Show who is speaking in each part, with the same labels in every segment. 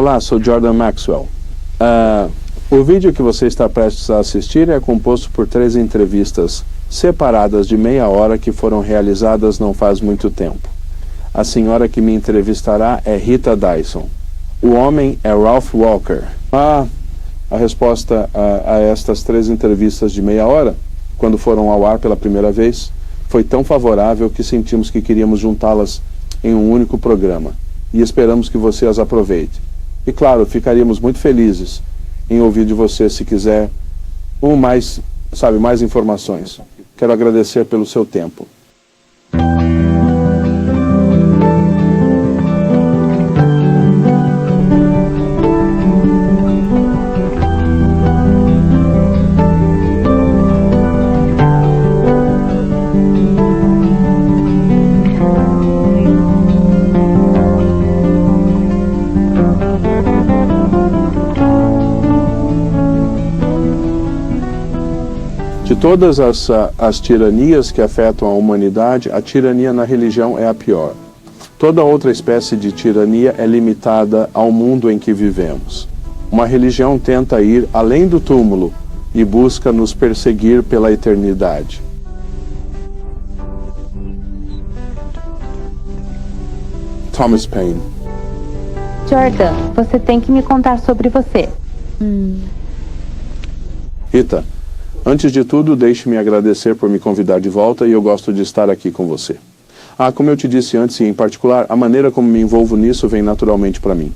Speaker 1: Olá, sou Jordan Maxwell. O vídeo que você está prestes a assistir é composto por 3 entrevistas separadas de meia hora que foram realizadas não faz muito tempo. A senhora que me entrevistará é Rita Dyson. O homem é Ralph Walker. A resposta a estas 3 entrevistas de meia hora, quando foram ao ar pela primeira vez, foi tão favorável que sentimos que queríamos juntá-las em um único programa. E esperamos que você as aproveite. E claro, ficaríamos muito felizes em ouvir de você se quiser mais informações. Quero agradecer pelo seu tempo. De todas as tiranias que afetam a humanidade, a tirania na religião é a pior. Toda outra espécie de tirania é limitada ao mundo em que vivemos. Uma religião tenta ir além do túmulo e busca nos perseguir pela eternidade. Thomas Paine.
Speaker 2: Jordan, você tem que me contar sobre você.
Speaker 1: Rita, antes de tudo, deixe-me agradecer por me convidar de volta e eu gosto de estar aqui com você. Como eu te disse antes, e em particular, a maneira como me envolvo nisso vem naturalmente para mim.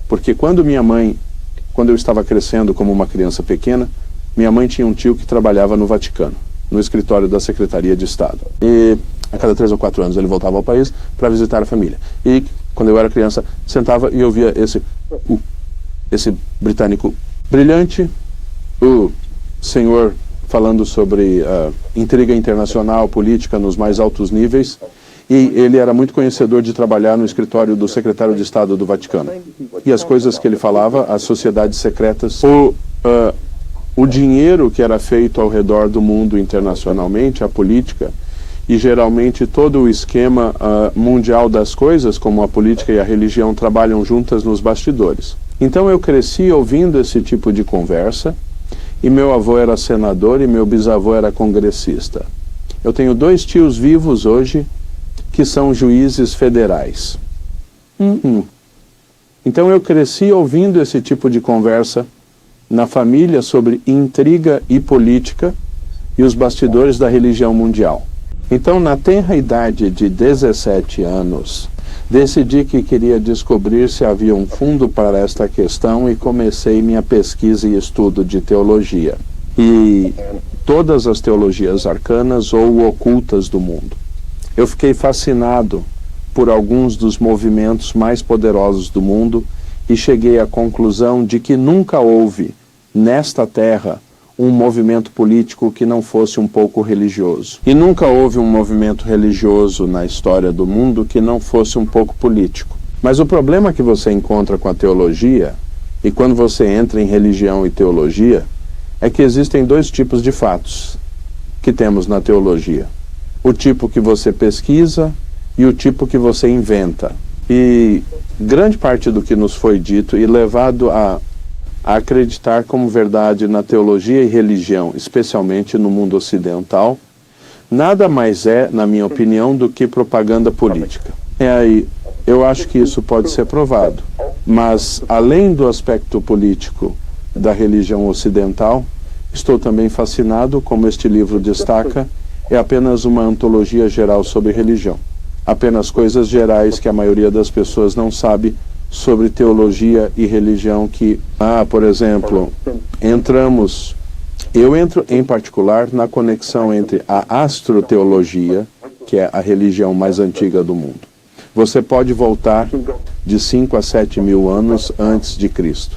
Speaker 1: Porque quando eu estava crescendo como uma criança pequena, minha mãe tinha um tio que trabalhava no Vaticano, no escritório da Secretaria de Estado. E a cada 3 ou 4 anos ele voltava ao país para visitar a família. E quando eu era criança, sentava e ouvia esse britânico brilhante, o senhor falando sobre intriga internacional, política nos mais altos níveis, e ele era muito conhecedor de trabalhar no escritório do secretário de Estado do Vaticano. E as coisas que ele falava, as sociedades secretas, o dinheiro que era feito ao redor do mundo internacionalmente, a política, e geralmente todo o esquema mundial das coisas, como a política e a religião trabalham juntas nos bastidores. Então eu cresci ouvindo esse tipo de conversa, e meu avô era senador e meu bisavô era congressista. Eu tenho 2 tios vivos hoje que são juízes federais. Então eu cresci ouvindo esse tipo de conversa na família sobre intriga e política e os bastidores da religião mundial. Então, na tenra idade de 17 anos, decidi que queria descobrir se havia um fundo para esta questão e comecei minha pesquisa e estudo de teologia. E todas as teologias arcanas ou ocultas do mundo. Eu fiquei fascinado por alguns dos movimentos mais poderosos do mundo e cheguei à conclusão de que nunca houve, nesta terra, um movimento político que não fosse um pouco religioso. E nunca houve um movimento religioso na história do mundo que não fosse um pouco político. Mas o problema que você encontra com a teologia, e quando você entra em religião e teologia, é que existem 2 tipos de fatos que temos na teologia. O tipo que você pesquisa e o tipo que você inventa. E grande parte do que nos foi dito e levado a acreditar como verdade na teologia e religião, especialmente no mundo ocidental, nada mais é, na minha opinião, do que propaganda política. Eu acho que isso pode ser provado, mas além do aspecto político da religião ocidental, estou também fascinado, como este livro destaca, é apenas uma antologia geral sobre religião. Apenas coisas gerais que a maioria das pessoas não sabe sobre teologia e religião que, por exemplo, eu entro em particular na conexão entre a astroteologia, que é a religião mais antiga do mundo. Você pode voltar de 5 a 7 mil anos antes de Cristo.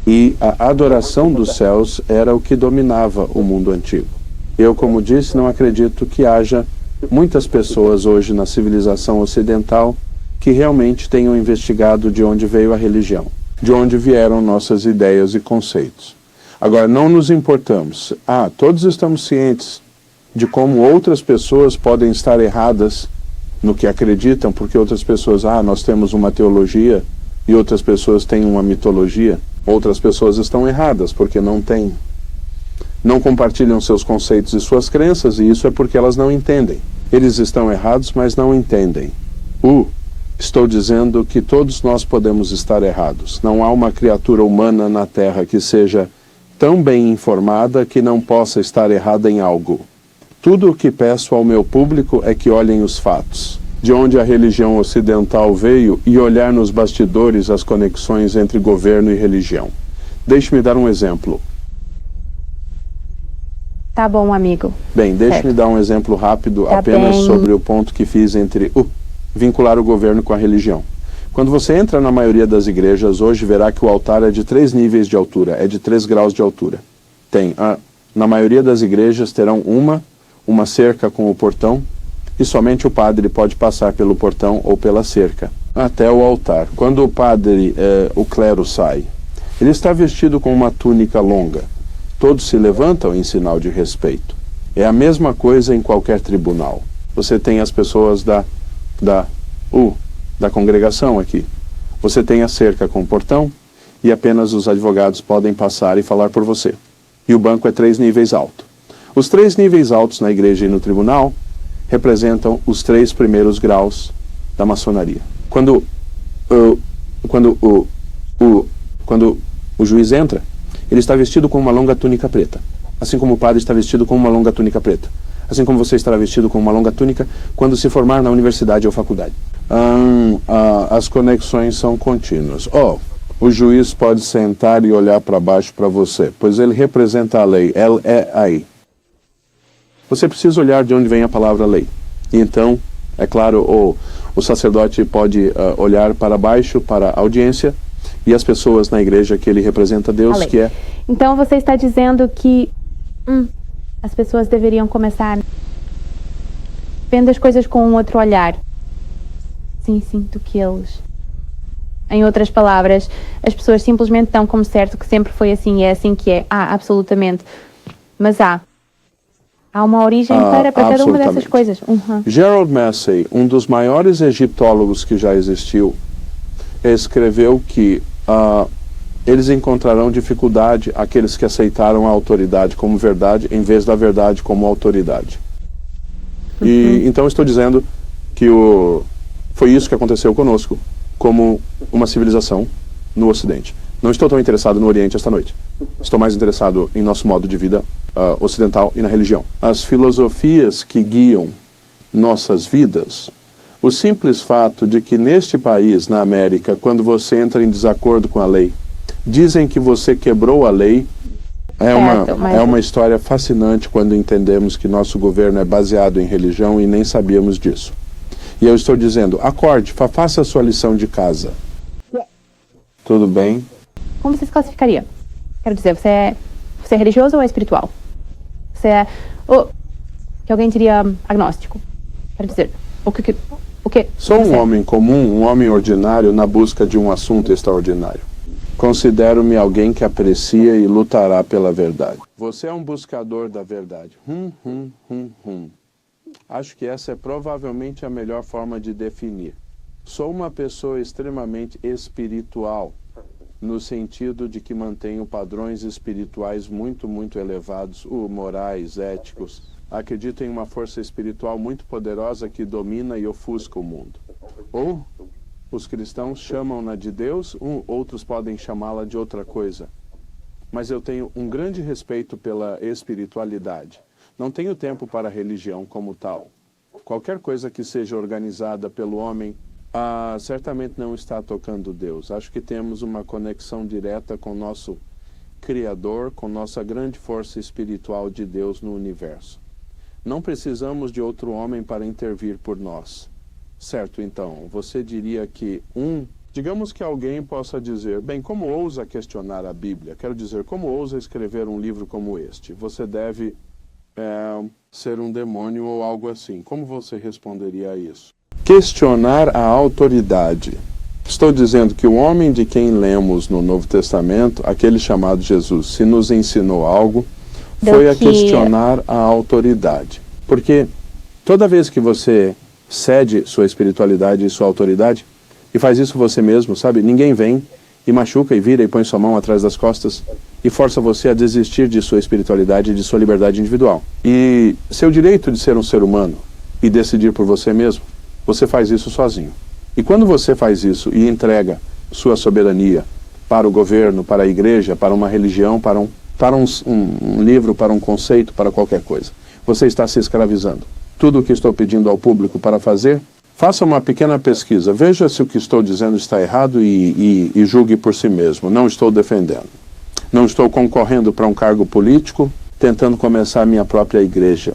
Speaker 1: E a adoração dos céus era o que dominava o mundo antigo. Eu, como disse, não acredito que haja muitas pessoas hoje na civilização ocidental que realmente tenham investigado de onde veio a religião, de onde vieram nossas ideias e conceitos. Agora, não nos importamos. Todos estamos cientes de como outras pessoas podem estar erradas no que acreditam, porque outras pessoas, nós temos uma teologia e outras pessoas têm uma mitologia, outras pessoas estão erradas porque não têm. Não compartilham seus conceitos e suas crenças, e isso é porque elas não entendem. Eles estão errados, mas não entendem. Estou dizendo que todos nós podemos estar errados. Não há uma criatura humana na Terra que seja tão bem informada que não possa estar errada em algo. Tudo o que peço ao meu público é que olhem os fatos, de onde a religião ocidental veio, e olhar nos bastidores as conexões entre governo e religião. Deixe-me dar um exemplo.
Speaker 2: Tá bom, amigo.
Speaker 1: Bem, deixe-me dar um exemplo rápido
Speaker 2: Tá
Speaker 1: apenas
Speaker 2: bem.
Speaker 1: sobre o ponto que fiz entre vincular o governo com a religião. Quando você entra na maioria das igrejas hoje, verá que o altar é de 3 níveis de altura, é de 3 graus de altura. Na maioria das igrejas terão uma cerca com o portão, e somente o padre pode passar pelo portão ou pela cerca, até o altar. Quando o padre, o clero sai, ele está vestido com uma túnica longa. Todos se levantam em sinal de respeito. É a mesma coisa em qualquer tribunal. Você tem as pessoas da congregação aqui. Você tem a cerca com o portão e apenas os advogados podem passar e falar por você. E o banco é 3 níveis alto. Os 3 níveis altos na igreja e no tribunal representam os 3 primeiros graus da maçonaria. Quando o juiz entra, ele está vestido com uma longa túnica preta, assim como o padre está vestido com uma longa túnica preta, assim como você estará vestido com uma longa túnica quando se formar na universidade ou faculdade. As conexões são contínuas. O juiz pode sentar e olhar para baixo para você, pois ele representa a lei, ela é aí. Você precisa olhar de onde vem a palavra lei. E então, é claro, o sacerdote pode olhar para baixo, para a audiência, e as pessoas na igreja que ele representa Deus, que é...
Speaker 2: Então você está dizendo que as pessoas deveriam começar vendo as coisas com um outro olhar. Sim, sinto que eles... Em outras palavras, as pessoas simplesmente dão como certo que sempre foi assim e é assim que é. Absolutamente. Mas há uma origem para cada uma dessas coisas.
Speaker 1: Gerald Massey, um dos maiores egiptólogos que já existiu, escreveu que eles encontrarão dificuldade aqueles que aceitaram a autoridade como verdade em vez da verdade como autoridade. E então estou dizendo que foi isso que aconteceu conosco como uma civilização no Ocidente. Não estou tão interessado no Oriente esta noite. Estou mais interessado em nosso modo de vida ocidental e na religião. As filosofias que guiam nossas vidas, o simples fato de que neste país, na América, quando você entra em desacordo com a lei, dizem que você quebrou a lei, é uma história fascinante quando entendemos que nosso governo é baseado em religião e nem sabíamos disso. E eu estou dizendo, acorde, faça a sua lição de casa. Tudo bem?
Speaker 2: Como você se classificaria? Quero dizer, você é religioso ou é espiritual? Você é... que alguém diria agnóstico. Quero dizer, o que
Speaker 1: Sou um homem comum, um homem ordinário na busca de um assunto extraordinário. Considero-me alguém que aprecia e lutará pela verdade. Você é um buscador da verdade. Acho que essa é provavelmente a melhor forma de definir. Sou uma pessoa extremamente espiritual, no sentido de que mantenho padrões espirituais muito, muito elevados, morais, éticos. Acredito em uma força espiritual muito poderosa que domina e ofusca o mundo. Ou os cristãos chamam-na de Deus, outros podem chamá-la de outra coisa. Mas eu tenho um grande respeito pela espiritualidade. Não tenho tempo para a religião como tal. Qualquer coisa que seja organizada pelo homem, certamente não está tocando Deus. Acho que temos uma conexão direta com nosso Criador, com nossa grande força espiritual de Deus no universo. Não precisamos de outro homem para intervir por nós. Certo, então, você diria que digamos que alguém possa dizer, bem, como ousa questionar a Bíblia? Quero dizer, como ousa escrever um livro como este? Você deve ser um demônio ou algo assim. Como você responderia a isso? Questionar a autoridade. Estou dizendo que o homem de quem lemos no Novo Testamento, aquele chamado Jesus, se nos ensinou algo, foi a questionar a autoridade. Porque toda vez que você cede sua espiritualidade e sua autoridade, E faz isso você mesmo, sabe? Ninguém vem e machuca e vira e põe sua mão atrás das costas e força você a desistir de sua espiritualidade e de sua liberdade individual. E seu direito de ser um ser humano e decidir por você mesmo, você faz isso sozinho. E quando você faz isso e entrega sua soberania para o governo, para a igreja, para uma religião, para um livro, para um conceito, para qualquer coisa, você está se escravizando. Tudo o que estou pedindo ao público para fazer, faça uma pequena pesquisa, veja se o que estou dizendo está errado e julgue por si mesmo. Não estou defendendo. Não estou concorrendo para um cargo político, tentando começar a minha própria igreja.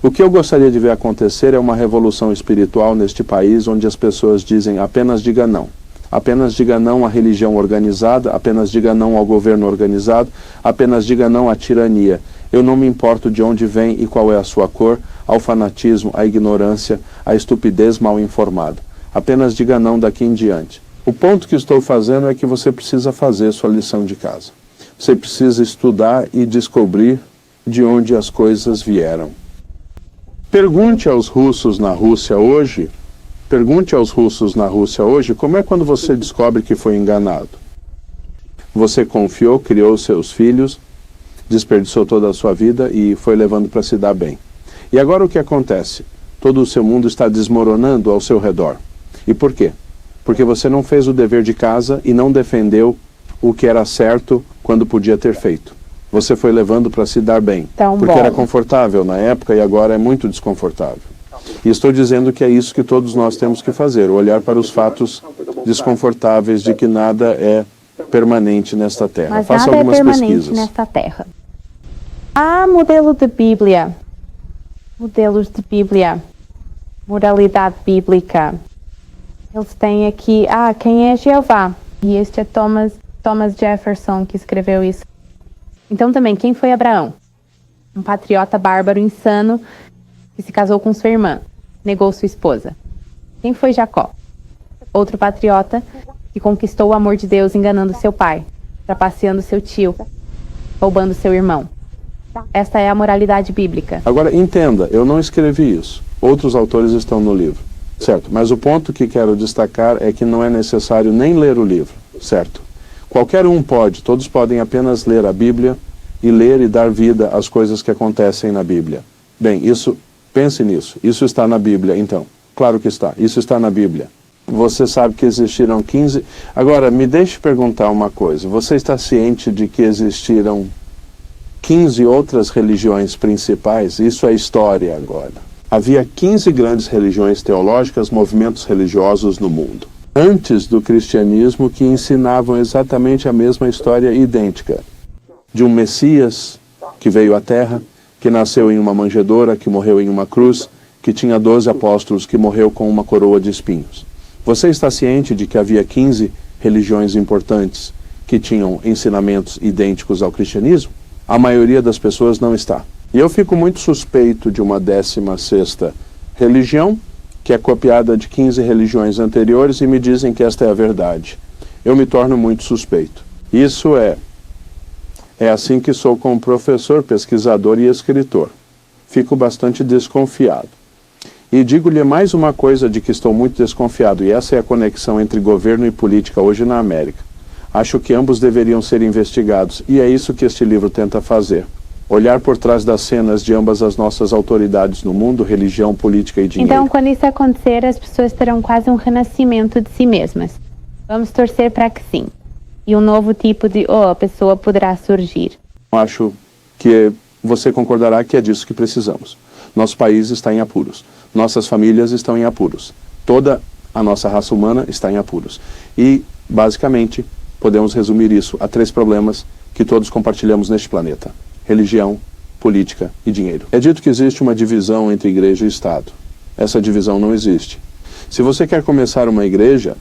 Speaker 1: O que eu gostaria de ver acontecer é uma revolução espiritual neste país onde as pessoas dizem apenas diga não. Apenas diga não à religião organizada, apenas diga não ao governo organizado, apenas diga não à tirania. Eu não me importo de onde vem e qual é a sua cor, ao fanatismo, à ignorância, à estupidez mal informada. Apenas diga não daqui em diante. O ponto que estou fazendo é que você precisa fazer sua lição de casa. Você precisa estudar e descobrir de onde as coisas vieram. Pergunte aos russos na Rússia hoje como é quando você descobre que foi enganado. Você confiou, criou seus filhos, desperdiçou toda a sua vida e foi levando para se dar bem. E agora o que acontece? Todo o seu mundo está desmoronando ao seu redor. E por quê? Porque você não fez o dever de casa e não defendeu o que era certo quando podia ter feito. Você foi levando para se dar bem, porque era confortável na época e agora é muito desconfortável. E estou dizendo que é isso que todos nós temos que fazer, olhar para os fatos desconfortáveis de que nada é permanente nesta terra.
Speaker 2: Mas
Speaker 1: Faça
Speaker 2: nada
Speaker 1: algumas
Speaker 2: é permanente
Speaker 1: pesquisas.
Speaker 2: nesta terra. Modelo de Bíblia. Modelos de Bíblia. Moralidade bíblica. Eles têm aqui, quem é Jeová? E este é Thomas Jefferson que escreveu isso. Então também, quem foi Abraão? Um patriota bárbaro insano que se casou com sua irmã, negou sua esposa. Quem foi Jacó? Outro patriota que conquistou o amor de Deus enganando seu pai, trapaceando seu tio, roubando seu irmão. Esta é a moralidade bíblica.
Speaker 1: Agora, entenda, eu não escrevi isso. Outros autores estão no livro, certo? Mas o ponto que quero destacar é que não é necessário nem ler o livro, certo? Qualquer um pode, todos podem apenas ler a Bíblia e ler e dar vida às coisas que acontecem na Bíblia. Bem, pense nisso. Isso está na Bíblia, então. Claro que está. Isso está na Bíblia. Você sabe que existiram 15... Agora, me deixe perguntar uma coisa. Você está ciente de que existiram 15 outras religiões principais? Isso é história agora. Havia 15 grandes religiões teológicas, movimentos religiosos no mundo, antes do cristianismo, que ensinavam exatamente a mesma história idêntica. De um Messias que veio à Terra, que nasceu em uma manjedoura, que morreu em uma cruz, que tinha 12 apóstolos, que morreu com uma coroa de espinhos. Você está ciente de que havia 15 religiões importantes que tinham ensinamentos idênticos ao cristianismo? A maioria das pessoas não está. E eu fico muito suspeito de uma 16ª religião, que é copiada de 15 religiões anteriores, e me dizem que esta é a verdade. Eu me torno muito suspeito. Isso é assim que sou como professor, pesquisador e escritor. Fico bastante desconfiado. E digo-lhe mais uma coisa de que estou muito desconfiado, e essa é a conexão entre governo e política hoje na América. Acho que ambos deveriam ser investigados, e é isso que este livro tenta fazer. Olhar por trás das cenas de ambas as nossas autoridades no mundo, religião, política e dinheiro.
Speaker 2: Então, quando isso acontecer, as pessoas terão quase um renascimento de si mesmas. Vamos torcer para que sim. E um novo tipo de pessoa poderá surgir.
Speaker 1: Acho que você concordará que é disso que precisamos. Nosso país está em apuros. Nossas famílias estão em apuros. Toda a nossa raça humana está em apuros. E, basicamente, podemos resumir isso a 3 problemas que todos compartilhamos neste planeta: religião, política e dinheiro. É dito que existe uma divisão entre igreja e Estado. Essa divisão não existe. Se você quer começar uma igreja,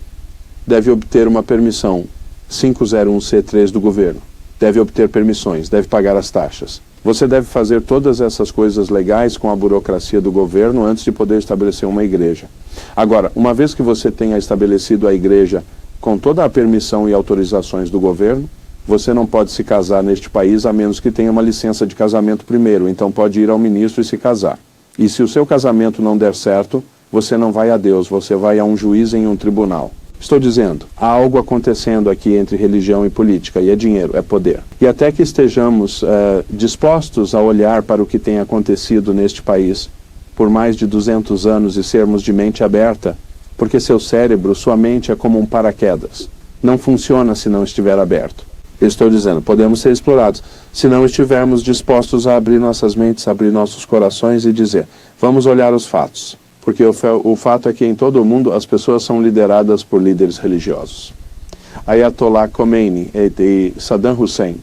Speaker 1: deve obter uma permissão 501C3 do governo. Deve obter permissões, deve pagar as taxas. Você deve fazer todas essas coisas legais com a burocracia do governo antes de poder estabelecer uma igreja. Agora, uma vez que você tenha estabelecido a igreja com toda a permissão e autorizações do governo, você não pode se casar neste país a menos que tenha uma licença de casamento primeiro, então pode ir ao ministro e se casar. E se o seu casamento não der certo, você não vai a Deus, você vai a um juiz em um tribunal. Estou dizendo, há algo acontecendo aqui entre religião e política, e é dinheiro, é poder. E até que estejamos dispostos a olhar para o que tem acontecido neste país por mais de 200 anos e sermos de mente aberta, porque seu cérebro, sua mente é como um paraquedas. Não funciona se não estiver aberto. Eu estou dizendo, podemos ser explorados se não estivermos dispostos a abrir nossas mentes, abrir nossos corações e dizer, vamos olhar os fatos. Porque o fato é que em todo o mundo as pessoas são lideradas por líderes religiosos. Ayatollah Khomeini e Saddam Hussein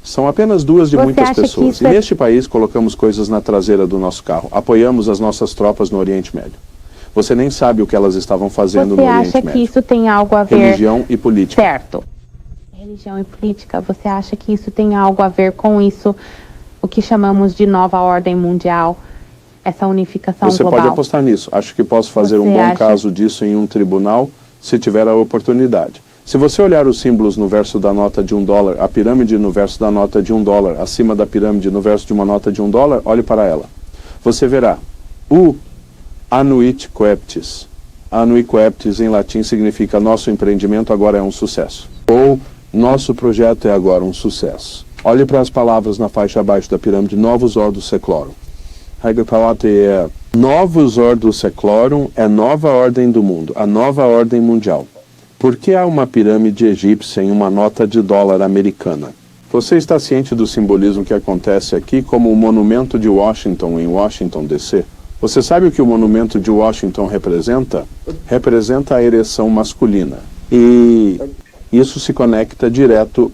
Speaker 1: são apenas duas de muitas pessoas. E neste país colocamos coisas na traseira do nosso carro. Apoiamos as nossas tropas no Oriente Médio. Você nem sabe o que elas estavam fazendo no Oriente Médio.
Speaker 2: Você acha que isso tem algo a ver...
Speaker 1: Religião e política.
Speaker 2: Certo. Religião e política, você acha que isso tem algo a ver com isso, o que chamamos de nova ordem mundial? Essa unificação
Speaker 1: global. Você pode apostar nisso. Acho que posso fazer um bom caso disso em um tribunal, se tiver a oportunidade. Se você olhar os símbolos no verso da nota de $1, a pirâmide no verso da nota de $1, acima da pirâmide no verso de uma nota de $1, olhe para ela. Você verá o Annuit Coeptis. Annuit Coeptis em latim significa nosso empreendimento agora é um sucesso. Ou nosso projeto é agora um sucesso. Olhe para as palavras na faixa abaixo da pirâmide, Novus Ordo Seclorum. Novus Ordo Seclorum é nova ordem do mundo, a nova ordem mundial. Por que há uma pirâmide egípcia em uma nota de $1 americana? Você está ciente do simbolismo que acontece aqui como o monumento de Washington em Washington, D.C.? Você sabe o que o monumento de Washington representa? Representa a ereção masculina. E isso se conecta direto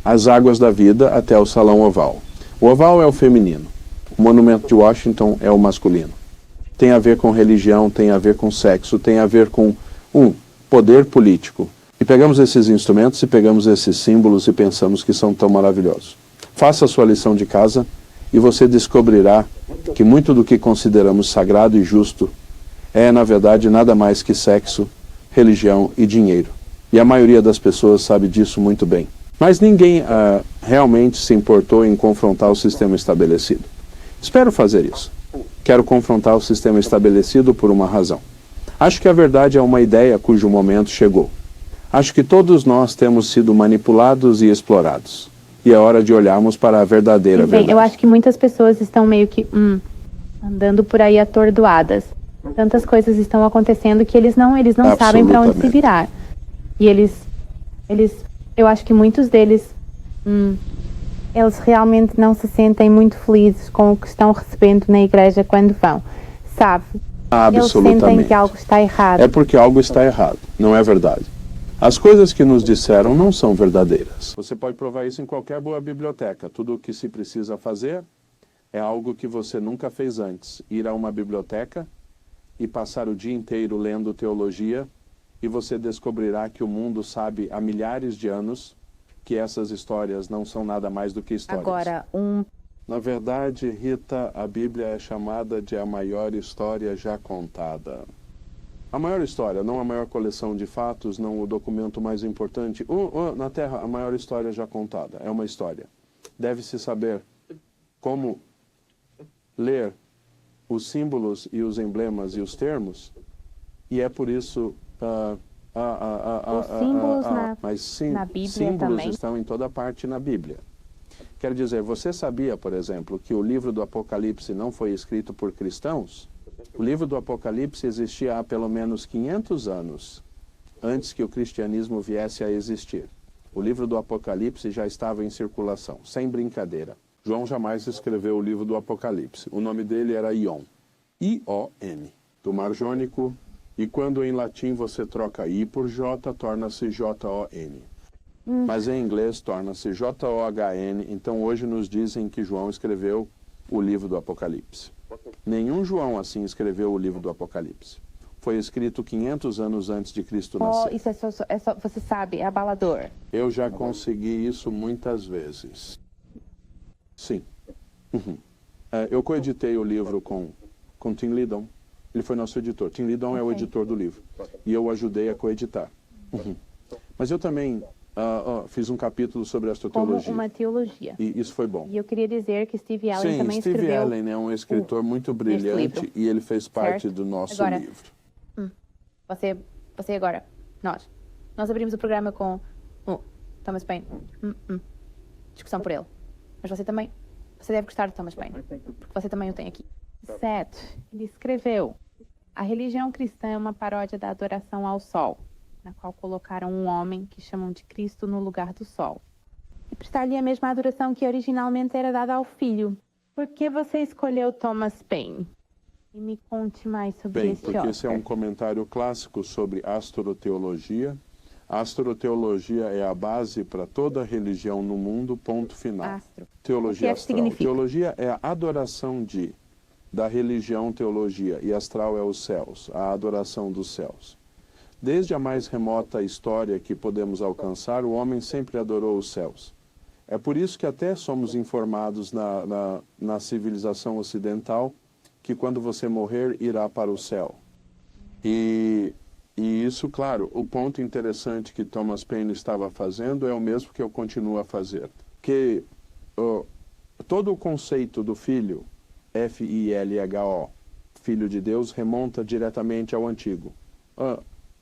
Speaker 1: às águas da vida até o salão oval. O oval é o feminino. O monumento de Washington é o masculino. Tem a ver com religião, tem a ver com sexo, tem a ver com poder político. E pegamos esses instrumentos e pegamos esses símbolos e pensamos que são tão maravilhosos. Faça a sua lição de casa e você descobrirá que muito do que consideramos sagrado e justo é, na verdade, nada mais que sexo, religião e dinheiro. E a maioria das pessoas sabe disso muito bem. Mas ninguém realmente se importou em confrontar o sistema estabelecido. Espero fazer isso. Quero confrontar o sistema estabelecido por uma razão. Acho que a verdade é uma ideia cujo momento chegou. Acho que todos nós temos sido manipulados e explorados. E é hora de olharmos para a verdadeira verdade.
Speaker 2: Eu acho que muitas pessoas estão meio que andando por aí atordoadas. Tantas coisas estão acontecendo que eles não sabem para onde se virar. E eu acho que muitos deles eles realmente não se sentem muito felizes com o que estão recebendo na igreja quando vão. Sabe?
Speaker 1: Absolutamente.
Speaker 2: Eles sentem que algo está errado.
Speaker 1: É porque algo está errado, não é verdade. As coisas que nos disseram não são verdadeiras. Você pode provar isso em qualquer boa biblioteca. Tudo o que se precisa fazer é algo que você nunca fez antes. Ir a uma biblioteca e passar o dia inteiro lendo teologia e você descobrirá que o mundo sabe há milhares de anos que essas histórias não são nada mais do que histórias.
Speaker 2: Agora,
Speaker 1: Na verdade, Rita, a Bíblia é chamada de a maior história já contada. A maior história, não a maior coleção de fatos, não o documento mais importante. Na Terra, a maior história já contada. É uma história. Deve-se saber como ler os símbolos e os emblemas e os termos, e é por isso...
Speaker 2: os símbolos na Bíblia
Speaker 1: símbolos
Speaker 2: também
Speaker 1: estão em toda parte na Bíblia. Quer dizer, você sabia, por exemplo, que o livro do Apocalipse não foi escrito por cristãos? O livro do Apocalipse existia há pelo menos 500 anos, antes que o cristianismo viesse a existir. O livro do Apocalipse já estava em circulação, sem brincadeira. João jamais escreveu o livro do Apocalipse. O nome dele era Ion. I-O-N, do Mar Jônico, e quando em latim você troca I por J, torna-se J-O-N. Mas em inglês torna-se J-O-H-N, então hoje nos dizem que João escreveu o livro do Apocalipse. Nenhum João assim escreveu o livro do Apocalipse. Foi escrito 500 anos antes de Cristo nascer.
Speaker 2: Isso é só, você sabe, é abalador.
Speaker 1: Eu já consegui isso muitas vezes. Sim. Eu coeditei o livro com Tim Lidon. Ele foi nosso editor. Tim Lidon é o editor do livro. E eu ajudei a coeditar. Mas eu também fiz um capítulo sobre astroteologia.
Speaker 2: Como uma teologia.
Speaker 1: E isso foi bom.
Speaker 2: E eu queria dizer que Steve Allen também
Speaker 1: Steve
Speaker 2: escreveu...
Speaker 1: Allen é um escritor muito brilhante e ele fez parte do nosso livro.
Speaker 2: Você agora. Nós abrimos o programa com Thomas Paine. Discussão por ele. Mas você deve gostar de Thomas Paine, porque você também o tem aqui. 7. Ele escreveu: a religião cristã é uma paródia da adoração ao sol, na qual colocaram um homem que chamam de Cristo no lugar do sol, e prestar-lhe a mesma adoração que originalmente era dada ao filho. Por que você escolheu Thomas Paine? E me conte mais sobre esse
Speaker 1: porque esse é um comentário clássico sobre astroteologia. A astroteologia é a base para toda religião no mundo, ponto final. Teologia astral.
Speaker 2: Significa?
Speaker 1: Teologia é a adoração da religião teologia, e astral é os céus, a adoração dos céus. Desde a mais remota história que podemos alcançar, o homem sempre adorou os céus. É por isso que até somos informados na civilização ocidental que quando você morrer, irá para o céu. E isso, claro, o ponto interessante que Thomas Paine estava fazendo é o mesmo que eu continuo a fazer. Que todo o conceito do filho, F-I-L-H-O, filho de Deus, remonta diretamente ao antigo.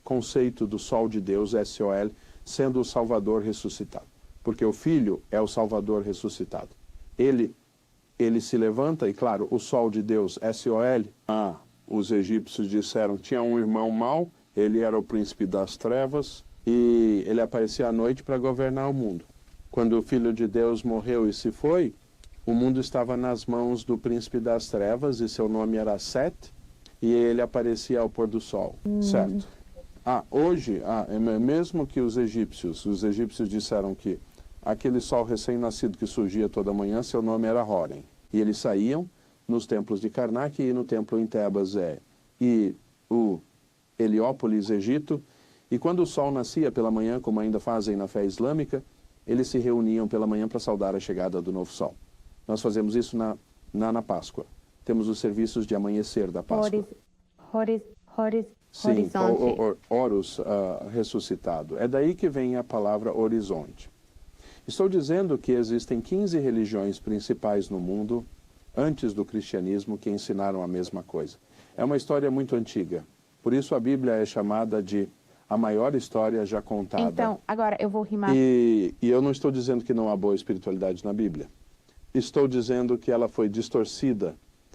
Speaker 1: Conceito do sol de Deus, S-O-L, sendo o Salvador ressuscitado. Porque o filho é o Salvador ressuscitado. Ele se levanta, e claro, o sol de Deus, S-O-L, os egípcios disseram, tinha um irmão mau, ele era o príncipe das trevas, e ele aparecia à noite para governar o mundo. Quando o filho de Deus morreu e se foi, o mundo estava nas mãos do príncipe das trevas, e seu nome era Set, e ele aparecia ao pôr do sol, certo? Hoje, mesmo que os egípcios disseram que aquele sol recém-nascido que surgia toda manhã, seu nome era Horem. E eles saíam nos templos de Karnak e no templo em Tebas e o Heliópolis, Egito, e quando o sol nascia pela manhã, como ainda fazem na fé islâmica, eles se reuniam pela manhã para saudar a chegada do novo sol. Nós fazemos isso na Páscoa. Temos os serviços de amanhecer da Páscoa. Sim, Horus ressuscitado. É daí que vem a palavra horizonte. Estou dizendo que existem 15 religiões principais no mundo, antes do cristianismo, que ensinaram a mesma coisa. É uma história muito antiga. Por isso a Bíblia é chamada de a maior história já contada.
Speaker 2: Então, agora eu vou rimar.
Speaker 1: E eu não estou dizendo que não há boa espiritualidade na Bíblia. Estou dizendo que ela foi distorcida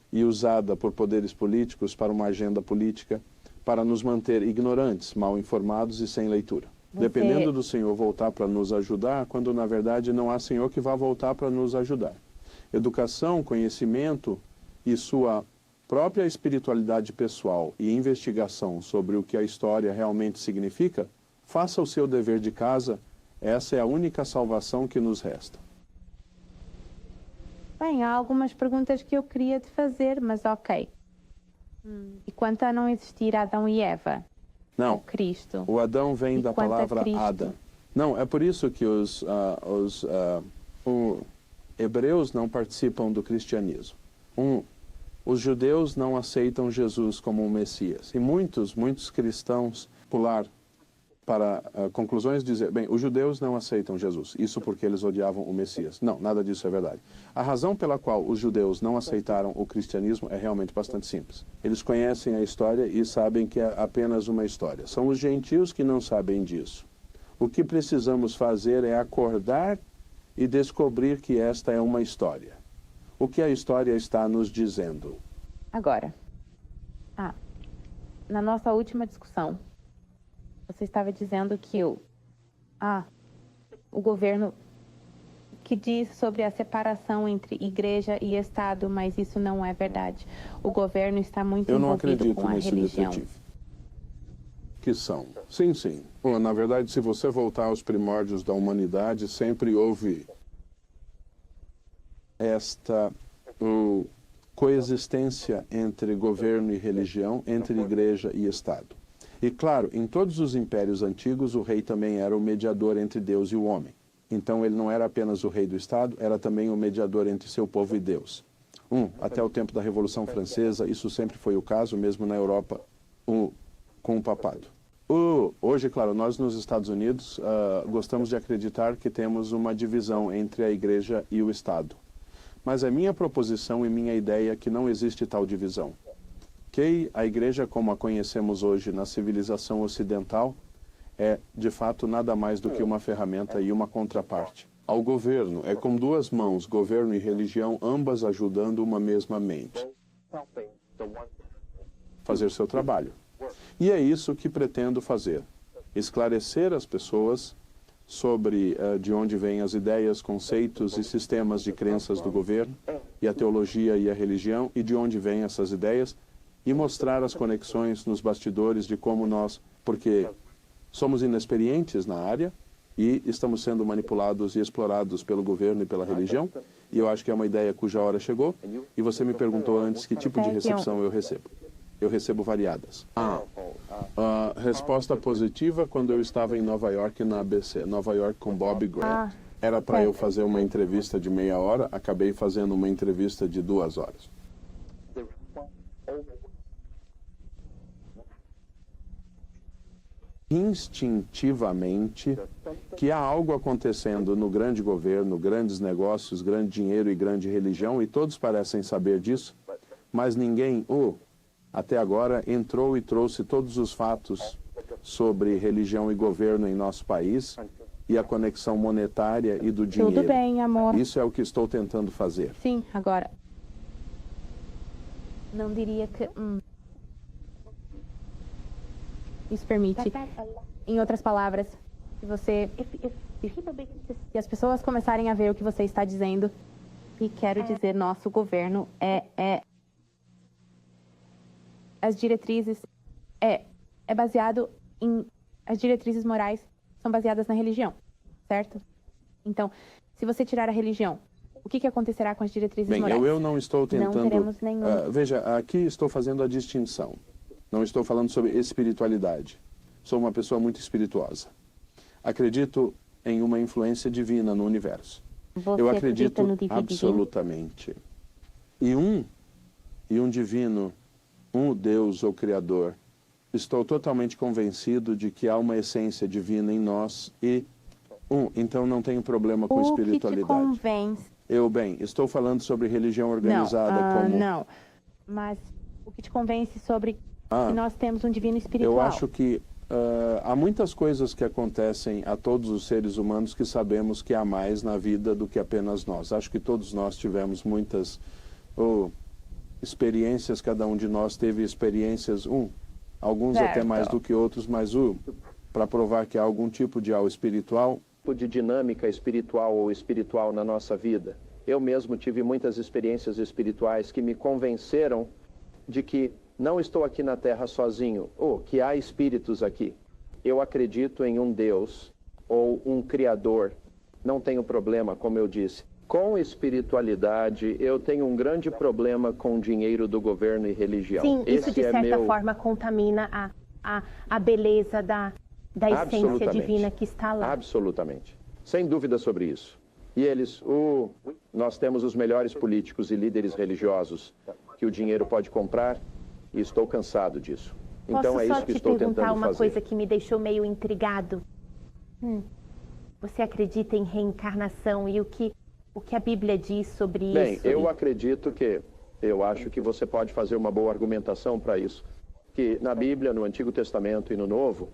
Speaker 1: e usada por poderes políticos para uma agenda política, para nos manter ignorantes, mal informados e sem leitura. Dependendo do Senhor voltar para nos ajudar, quando na verdade não há Senhor que vá voltar para nos ajudar. Educação, conhecimento e sua própria espiritualidade pessoal e investigação sobre o que a história realmente significa, faça o seu dever de casa, essa é a única salvação que nos resta.
Speaker 2: Bem, há algumas perguntas que eu queria te fazer, mas ok. E quanto a não existir Adão e Eva?
Speaker 1: Não,
Speaker 2: Cristo.
Speaker 1: O Adão vem da palavra Ada. Não, é por isso que os hebreus não participam do cristianismo. Os judeus não aceitam Jesus como um Messias. E muitos cristãos pular para conclusões dizer, bem, os judeus não aceitam Jesus. Isso porque eles odiavam o Messias. Não, nada disso é verdade. A razão pela qual os judeus não aceitaram o cristianismo é realmente bastante simples. Eles conhecem a história e sabem que é apenas uma história. São os gentios que não sabem disso. O que precisamos fazer é acordar e descobrir que esta é uma história. O que a história está nos dizendo?
Speaker 2: Agora, na nossa última discussão, você estava dizendo que o governo que diz sobre a separação entre igreja e Estado, mas isso não é verdade. O governo está muito envolvido com a religião. Eu não acredito nesse detetive.
Speaker 1: Que são. Sim. Na verdade, se você voltar aos primórdios da humanidade, sempre houve esta coexistência entre governo e religião, entre igreja e Estado. E claro, em todos os impérios antigos, o rei também era o mediador entre Deus e o homem. Então ele não era apenas o rei do Estado, era também o mediador entre seu povo e Deus. Até o tempo da Revolução Francesa, isso sempre foi o caso, mesmo na Europa, com o papado. Hoje, claro, nós nos Estados Unidos gostamos de acreditar que temos uma divisão entre a igreja e o Estado. Mas é minha proposição e minha ideia que não existe tal divisão. Que a igreja como a conhecemos hoje na civilização ocidental é, de fato, nada mais do que uma ferramenta e uma contraparte ao governo. É com duas mãos, governo e religião, ambas ajudando uma mesma mente. Fazer seu trabalho. E é isso que pretendo fazer. Esclarecer as pessoas sobre de onde vêm as ideias, conceitos e sistemas de crenças do governo, e a teologia e a religião, e de onde vêm essas ideias, e mostrar as conexões nos bastidores de como nós, porque somos inexperientes na área, e estamos sendo manipulados e explorados pelo governo e pela religião, e eu acho que é uma ideia cuja hora chegou, e você me perguntou antes que tipo de recepção eu recebo. Eu recebo variadas. Resposta positiva quando eu estava em Nova York na ABC, Nova York com Bob Grant. Era para eu fazer uma entrevista de meia hora, acabei fazendo uma entrevista de 2 horas. Instintivamente que há algo acontecendo no grande governo, grandes negócios, grande dinheiro e grande religião, e todos parecem saber disso, mas ninguém, até agora, entrou e trouxe todos os fatos sobre religião e governo em nosso país e a conexão monetária e do dinheiro.
Speaker 2: Tudo bem, amor.
Speaker 1: Isso é o que estou tentando fazer.
Speaker 2: Sim, agora. Não diria que... Isso permite. Em outras palavras, se você... Se as pessoas começarem a ver o que você está dizendo, e quero dizer, nosso governo as diretrizes é baseado em... As diretrizes morais são baseadas na religião, certo? Então, se você tirar a religião, o que acontecerá com as diretrizes morais?
Speaker 1: Eu não estou tentando...
Speaker 2: Não teremos nenhum...
Speaker 1: veja, aqui estou fazendo a distinção. Não estou falando sobre espiritualidade. Sou uma pessoa muito espirituosa. Acredito em uma influência divina no universo.
Speaker 2: Você
Speaker 1: eu acredito
Speaker 2: no divino?
Speaker 1: Absolutamente. E um divino, um Deus ou Criador, estou totalmente convencido de que há uma essência divina em nós e, então não tenho problema com espiritualidade.
Speaker 2: O que te convence?
Speaker 1: Estou falando sobre religião organizada como...
Speaker 2: Não, mas o que te convence sobre que nós temos um divino espiritual?
Speaker 1: Eu acho que há muitas coisas que acontecem a todos os seres humanos que sabemos que há mais na vida do que apenas nós. Acho que todos nós tivemos muitas experiências, cada um de nós teve experiências, alguns até mais do que outros, mas para provar que há algum tipo de algo espiritual. De dinâmica espiritual ou espiritual na nossa vida. Eu mesmo tive muitas experiências espirituais que me convenceram de que não estou aqui na Terra sozinho, que há espíritos aqui. Eu acredito em um Deus ou um Criador. Não tenho problema, como eu disse. Com espiritualidade, eu tenho um grande problema com dinheiro do governo e religião.
Speaker 3: Sim, isso de certa forma contamina a beleza da essência divina que está lá.
Speaker 1: Absolutamente. Sem dúvida sobre isso. E eles, nós temos os melhores políticos e líderes religiosos que o dinheiro pode comprar, e estou cansado disso. Então é isso que estou tentando fazer. Posso só te perguntar uma coisa que me deixou meio intrigado?
Speaker 3: Você acredita em reencarnação e o que a Bíblia diz sobre isso?
Speaker 1: Bem, eu acredito eu acho que você pode fazer uma boa argumentação para isso. Que na Bíblia, no Antigo Testamento e no Novo,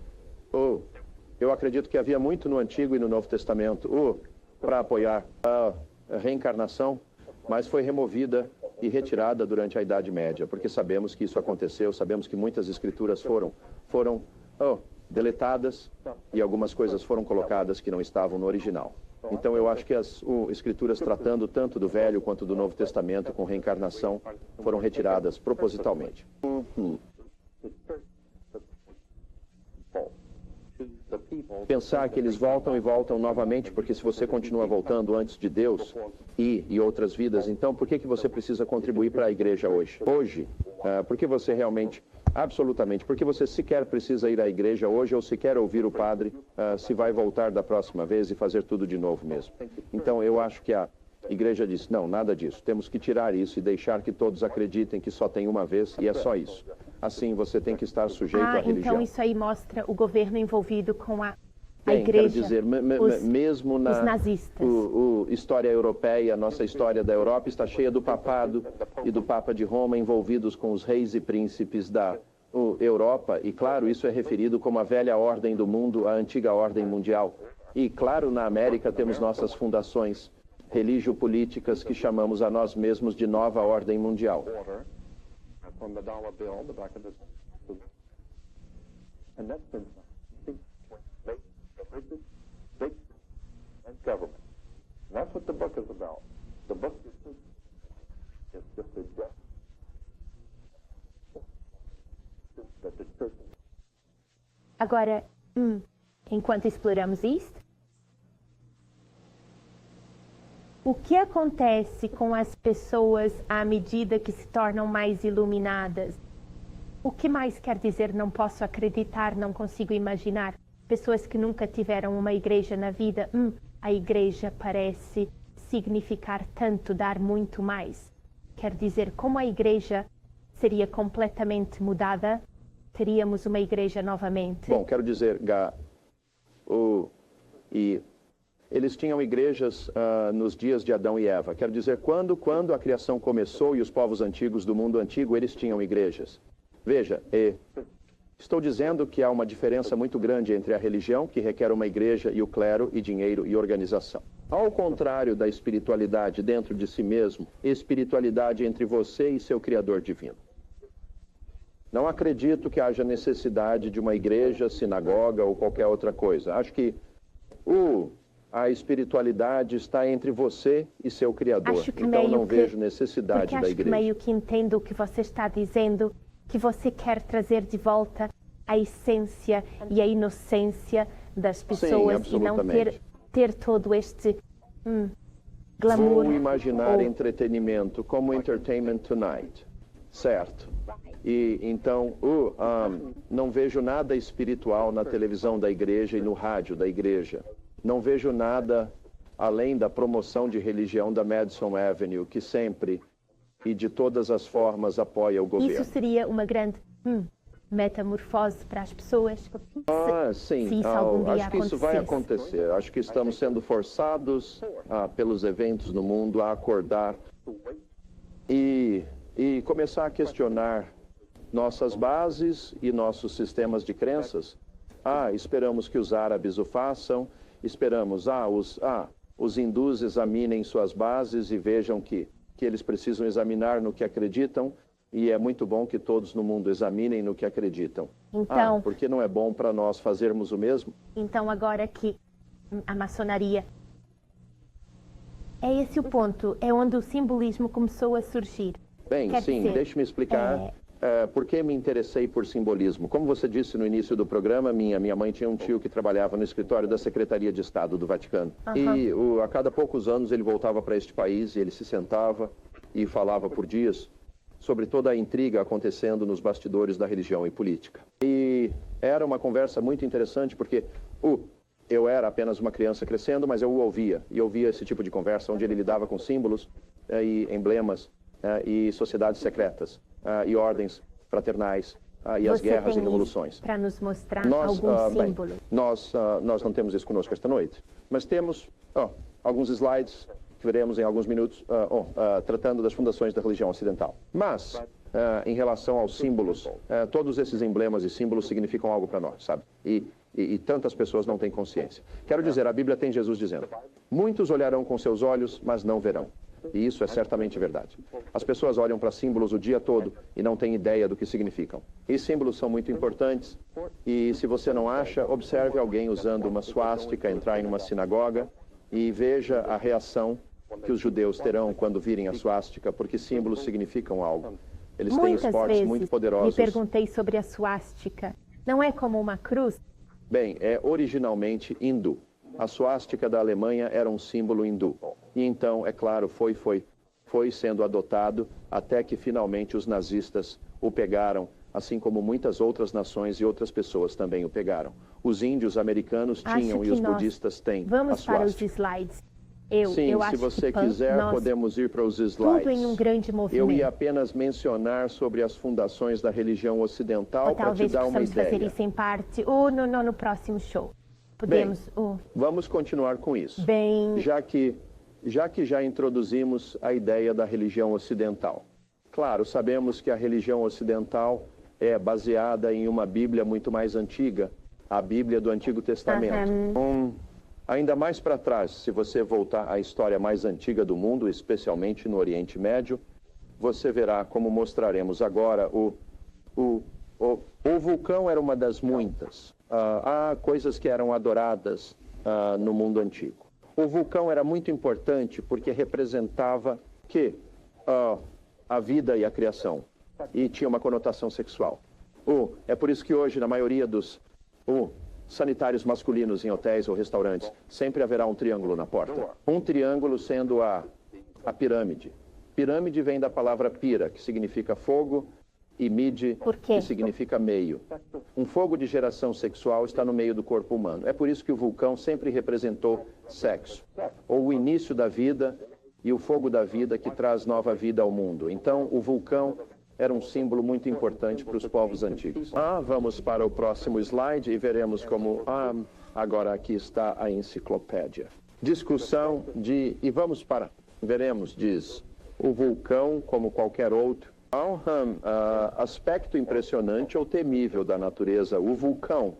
Speaker 1: eu acredito que havia muito no Antigo e no Novo Testamento para apoiar a reencarnação, mas foi removida e retirada durante a Idade Média, porque sabemos que isso aconteceu, sabemos que muitas escrituras foram deletadas e algumas coisas foram colocadas que não estavam no original. Então eu acho que as escrituras tratando tanto do Velho quanto do Novo Testamento com reencarnação foram retiradas propositalmente. Pensar que eles voltam e voltam novamente, porque se você continua voltando antes de Deus e outras vidas, então por que você precisa contribuir para a igreja hoje? Por que você realmente, absolutamente, porque você sequer precisa ir à igreja hoje ou sequer ouvir o padre se vai voltar da próxima vez e fazer tudo de novo mesmo. Então eu acho que a igreja disse, não, nada disso, temos que tirar isso e deixar que todos acreditem que só tem uma vez e é só isso. Assim você tem que estar sujeito à religião.
Speaker 3: Então isso aí mostra o governo envolvido com a
Speaker 1: Bem,
Speaker 3: igreja,
Speaker 1: quero dizer, mesmo na
Speaker 3: os nazistas.
Speaker 1: História europeia, a nossa história da Europa está cheia do papado e do Papa de Roma envolvidos com os reis e príncipes Europa, e claro, isso é referido como a velha ordem do mundo, a antiga ordem mundial. E claro, na América temos nossas fundações religio-políticas que chamamos a nós mesmos de nova ordem mundial.
Speaker 3: Agora, enquanto exploramos isto, o que acontece com as pessoas à medida que se tornam mais iluminadas? O que mais quer dizer não posso acreditar, não consigo imaginar? Pessoas que nunca tiveram uma igreja na vida, a igreja parece significar tanto, dar muito mais. Quer dizer, como a igreja seria completamente mudada, teríamos uma igreja novamente?
Speaker 1: Bom, quero dizer, eles tinham igrejas nos dias de Adão e Eva. Quero dizer, quando a criação começou e os povos antigos do mundo antigo, eles tinham igrejas. Veja, estou dizendo que há uma diferença muito grande entre a religião, que requer uma igreja, e o clero, e dinheiro, e organização. Ao contrário da espiritualidade dentro de si mesmo, espiritualidade entre você e seu Criador divino. Não acredito que haja necessidade de uma igreja, sinagoga ou qualquer outra coisa. Acho que a espiritualidade está entre você e seu Criador. Então não vejo necessidade da igreja.
Speaker 3: Acho que meio que entendo o que você está dizendo, que você quer trazer de volta a essência e a inocência das pessoas.
Speaker 1: Sim,
Speaker 3: e não ter todo este glamour.
Speaker 1: Vou imaginar entretenimento como Entertainment Tonight, certo? E então, não vejo nada espiritual na televisão da igreja e no rádio da igreja. Não vejo nada além da promoção de religião da Madison Avenue, que sempre e de todas as formas apoia o governo.
Speaker 3: Isso seria uma grande metamorfose para as pessoas?
Speaker 1: Sim.
Speaker 3: Se isso algum dia
Speaker 1: acho que isso vai acontecer. Acho que estamos sendo forçados pelos eventos no mundo a acordar e começar a questionar nossas bases e nossos sistemas de crenças. Esperamos que os árabes o façam, esperamos os hindus examinem suas bases e vejam que eles precisam examinar no que acreditam, e é muito bom que todos no mundo examinem no que acreditam.
Speaker 3: Então,
Speaker 1: porque não é bom para nós fazermos o mesmo?
Speaker 3: Então, agora que a maçonaria... É esse o ponto, é onde o simbolismo começou a surgir.
Speaker 1: Bem, sim, deixe-me explicar por que me interessei por simbolismo. Como você disse no início do programa, minha mãe tinha um tio que trabalhava no escritório da Secretaria de Estado do Vaticano. E a cada poucos anos ele voltava para este país e ele se sentava e falava por dias sobre toda a intriga acontecendo nos bastidores da religião e política. E era uma conversa muito interessante porque eu era apenas uma criança crescendo, mas eu o ouvia. E ouvia esse tipo de conversa onde ele lidava com símbolos e emblemas e sociedades secretas e ordens fraternais e as guerras e revoluções.
Speaker 3: Para nos mostrar algum símbolo?
Speaker 1: Nós não temos isso conosco esta noite, mas temos alguns slides que veremos em alguns minutos tratando das fundações da religião ocidental. Mas, em relação aos símbolos, todos esses emblemas e símbolos significam algo para nós, sabe? E tantas pessoas não têm consciência. Quero dizer, a Bíblia tem Jesus dizendo: muitos olharão com seus olhos, mas não verão. E isso é certamente verdade. As pessoas olham para símbolos o dia todo e não têm ideia do que significam. E símbolos são muito importantes. E se você não acha, observe alguém usando uma suástica entrar em uma sinagoga e veja a reação que os judeus terão quando virem a suástica, porque símbolos significam algo. Eles têm esportes muito poderosos.
Speaker 3: Me perguntei sobre a suástica. Não é como uma cruz?
Speaker 1: Bem, é originalmente hindu. A suástica da Alemanha era um símbolo hindu. E então, é claro, foi sendo adotado até que finalmente os nazistas o pegaram, assim como muitas outras nações e outras pessoas também o pegaram. Os índios americanos tinham e os budistas têm a
Speaker 3: Vamos
Speaker 1: suástica.
Speaker 3: para os slides.
Speaker 1: Sim, se você quiser, podemos ir para os slides.
Speaker 3: Tudo em um grande movimento.
Speaker 1: Eu ia apenas mencionar sobre as fundações da religião ocidental para te dar uma ideia.
Speaker 3: Talvez possamos fazer isso em parte ou no próximo show. Podemos.
Speaker 1: Vamos continuar com isso. Já que já introduzimos a ideia da religião ocidental. Claro, sabemos que a religião ocidental é baseada em uma Bíblia muito mais antiga, a Bíblia do Antigo Testamento. Ainda mais para trás, se você voltar à história mais antiga do mundo, especialmente no Oriente Médio, você verá, como mostraremos agora, o vulcão era uma das muitas. Há coisas que eram adoradas no mundo antigo. O vulcão era muito importante porque representava a vida e a criação, e tinha uma conotação sexual. É por isso que hoje, na maioria dos sanitários masculinos em hotéis ou restaurantes, sempre haverá um triângulo na porta. Um triângulo sendo a pirâmide. Pirâmide vem da palavra pira, que significa fogo, e mide, que significa meio. Um fogo de geração sexual está no meio do corpo humano. É por isso que o vulcão sempre representou sexo, ou o início da vida e o fogo da vida que traz nova vida ao mundo. Então, o vulcão era um símbolo muito importante para os povos antigos. Vamos para o próximo slide e veremos como... agora aqui está a enciclopédia. Discussão de... E vamos para... Veremos, diz... O vulcão, como qualquer outro, há um aspecto impressionante ou temível da natureza. O vulcão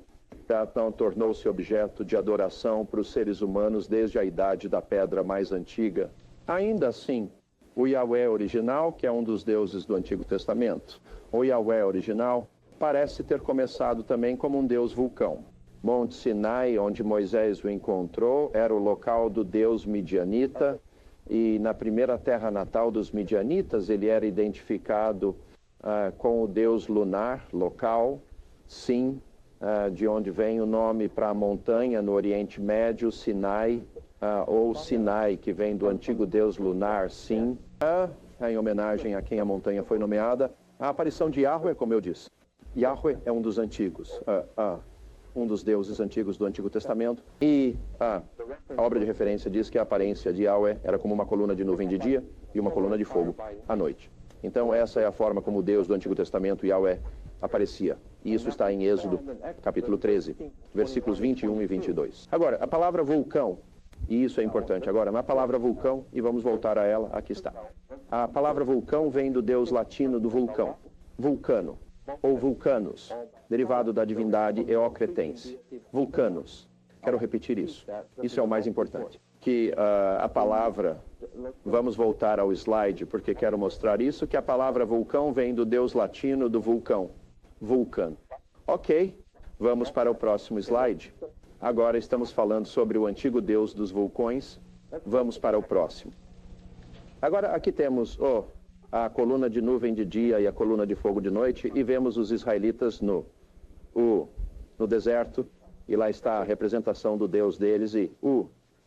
Speaker 1: tornou-se objeto de adoração para os seres humanos desde a idade da pedra mais antiga. Ainda assim, o Yahweh original, que é um dos deuses do Antigo Testamento, o Yahweh original parece ter começado também como um deus vulcão. Monte Sinai, onde Moisés o encontrou, era o local do deus midianita, e na primeira terra natal dos midianitas ele era identificado com o deus lunar local, Sim, de onde vem o nome para a montanha no Oriente Médio, Sinai, ou Sinai, que vem do antigo deus lunar, Sim, em homenagem a quem a montanha foi nomeada. A aparição de Yahweh, como eu disse. Yahweh é um dos antigos, um dos deuses antigos do Antigo Testamento, e a obra de referência diz que a aparência de Yahweh era como uma coluna de nuvem de dia e uma coluna de fogo à noite. Então essa é a forma como o Deus do Antigo Testamento, Yahweh, aparecia. E isso está em Êxodo, capítulo 13, versículos 21 e 22. Agora, a palavra vulcão, e isso é importante agora, na palavra vulcão, e vamos voltar a ela, aqui está. A palavra vulcão vem do deus latino do vulcão, vulcano, ou vulcanos, derivado da divindade eocretense. Vulcanos. Quero repetir isso. Isso é o mais importante. Que a palavra... Vamos voltar ao slide, porque quero mostrar isso, que a palavra vulcão vem do deus latino do vulcão. Vulcan. Ok. Vamos para o próximo slide. Agora estamos falando sobre o antigo deus dos vulcões. Vamos para o próximo. Agora aqui temos a coluna de nuvem de dia e a coluna de fogo de noite, e vemos os israelitas no deserto, e lá está a representação do Deus deles, e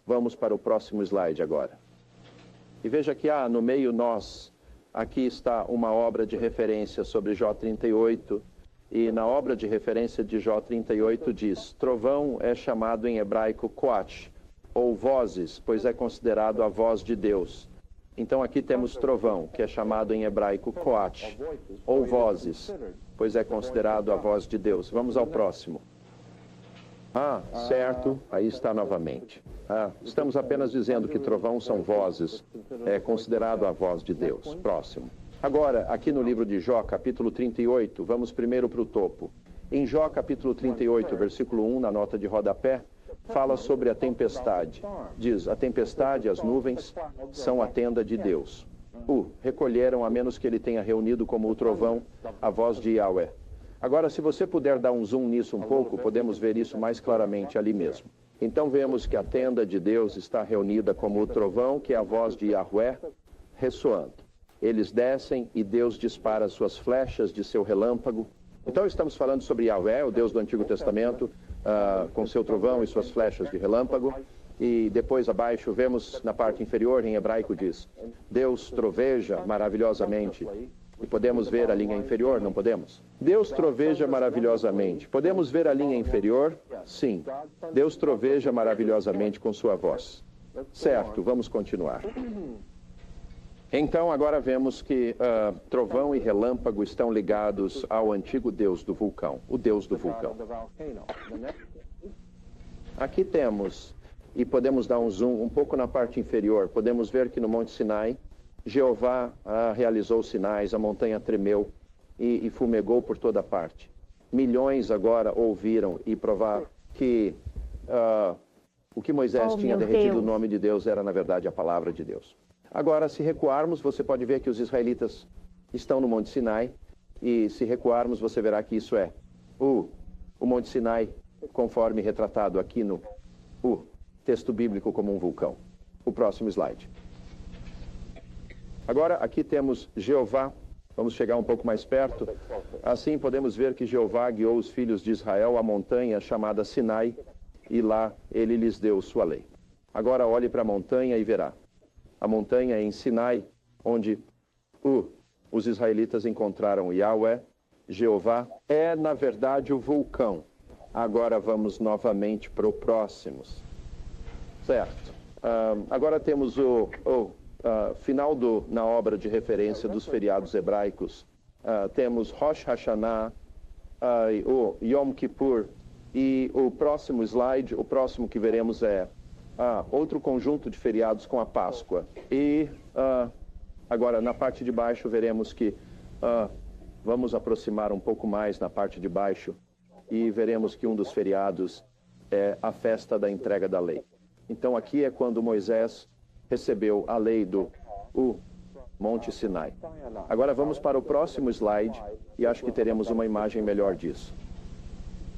Speaker 1: vamos para o próximo slide agora. E veja que no meio aqui está uma obra de referência sobre Jó 38, e na obra de referência de Jó 38 diz: trovão é chamado em hebraico Koach, ou vozes, pois é considerado a voz de Deus. Então aqui temos trovão, que é chamado em hebraico Koach, ou vozes, pois é considerado a voz de Deus. Vamos ao próximo. Certo, aí está novamente. Estamos apenas dizendo que trovão são vozes, é considerado a voz de Deus. Próximo. Agora, aqui no livro de Jó, capítulo 38, vamos primeiro para o topo. Em Jó, capítulo 38, versículo 1, na nota de rodapé, fala sobre a tempestade. Diz: a tempestade e as nuvens são a tenda de Deus. Recolheram, a menos que ele tenha reunido como o trovão a voz de Yahweh. Agora, se você puder dar um zoom nisso um pouco, podemos ver isso mais claramente ali mesmo. Então vemos que a tenda de Deus está reunida como o trovão, que é a voz de Yahweh, ressoando. Eles descem e Deus dispara suas flechas de seu relâmpago. Então estamos falando sobre Yahweh, o Deus do Antigo Testamento, com seu trovão e suas flechas de relâmpago. E depois abaixo vemos na parte inferior, em hebraico diz: Deus troveja maravilhosamente. E podemos ver a linha inferior, não podemos? Deus troveja maravilhosamente. Podemos ver a linha inferior? Sim. Deus troveja maravilhosamente com sua voz. Certo, vamos continuar. Então agora vemos que trovão e relâmpago estão ligados ao antigo deus do vulcão, o deus do vulcão. Aqui temos, e podemos dar um zoom um pouco na parte inferior, podemos ver que no Monte Sinai, Jeová realizou sinais, a montanha tremeu,
Speaker 4: e fumegou por toda parte. Milhões agora ouviram e provaram que o que Moisés tinha derretido o nome de Deus era, na verdade, a palavra de Deus. Agora, se recuarmos, você pode ver que os israelitas estão no Monte Sinai, e se recuarmos, você verá que isso é o Monte Sinai, conforme retratado aqui no texto bíblico como um vulcão. O próximo slide. Agora, aqui temos Jeová. Vamos chegar um pouco mais perto. Assim, podemos ver que Jeová guiou os filhos de Israel à montanha chamada Sinai, e lá ele lhes deu sua lei. Agora, olhe para a montanha e verá. A montanha em Sinai, onde os israelitas encontraram Yahweh, Jeová, é, na verdade, o vulcão. Agora vamos novamente para o próximo. Certo. Agora temos o final na obra de referência dos feriados hebraicos. Temos Rosh Hashanah, o Yom Kippur, e o próximo slide, o próximo que veremos é outro conjunto de feriados com a Páscoa. E agora na parte de baixo veremos que vamos aproximar um pouco mais na parte de baixo e veremos que um dos feriados é a festa da entrega da lei. Então aqui é quando Moisés recebeu a lei do Monte Sinai. Agora vamos para o próximo slide e acho que teremos uma imagem melhor disso.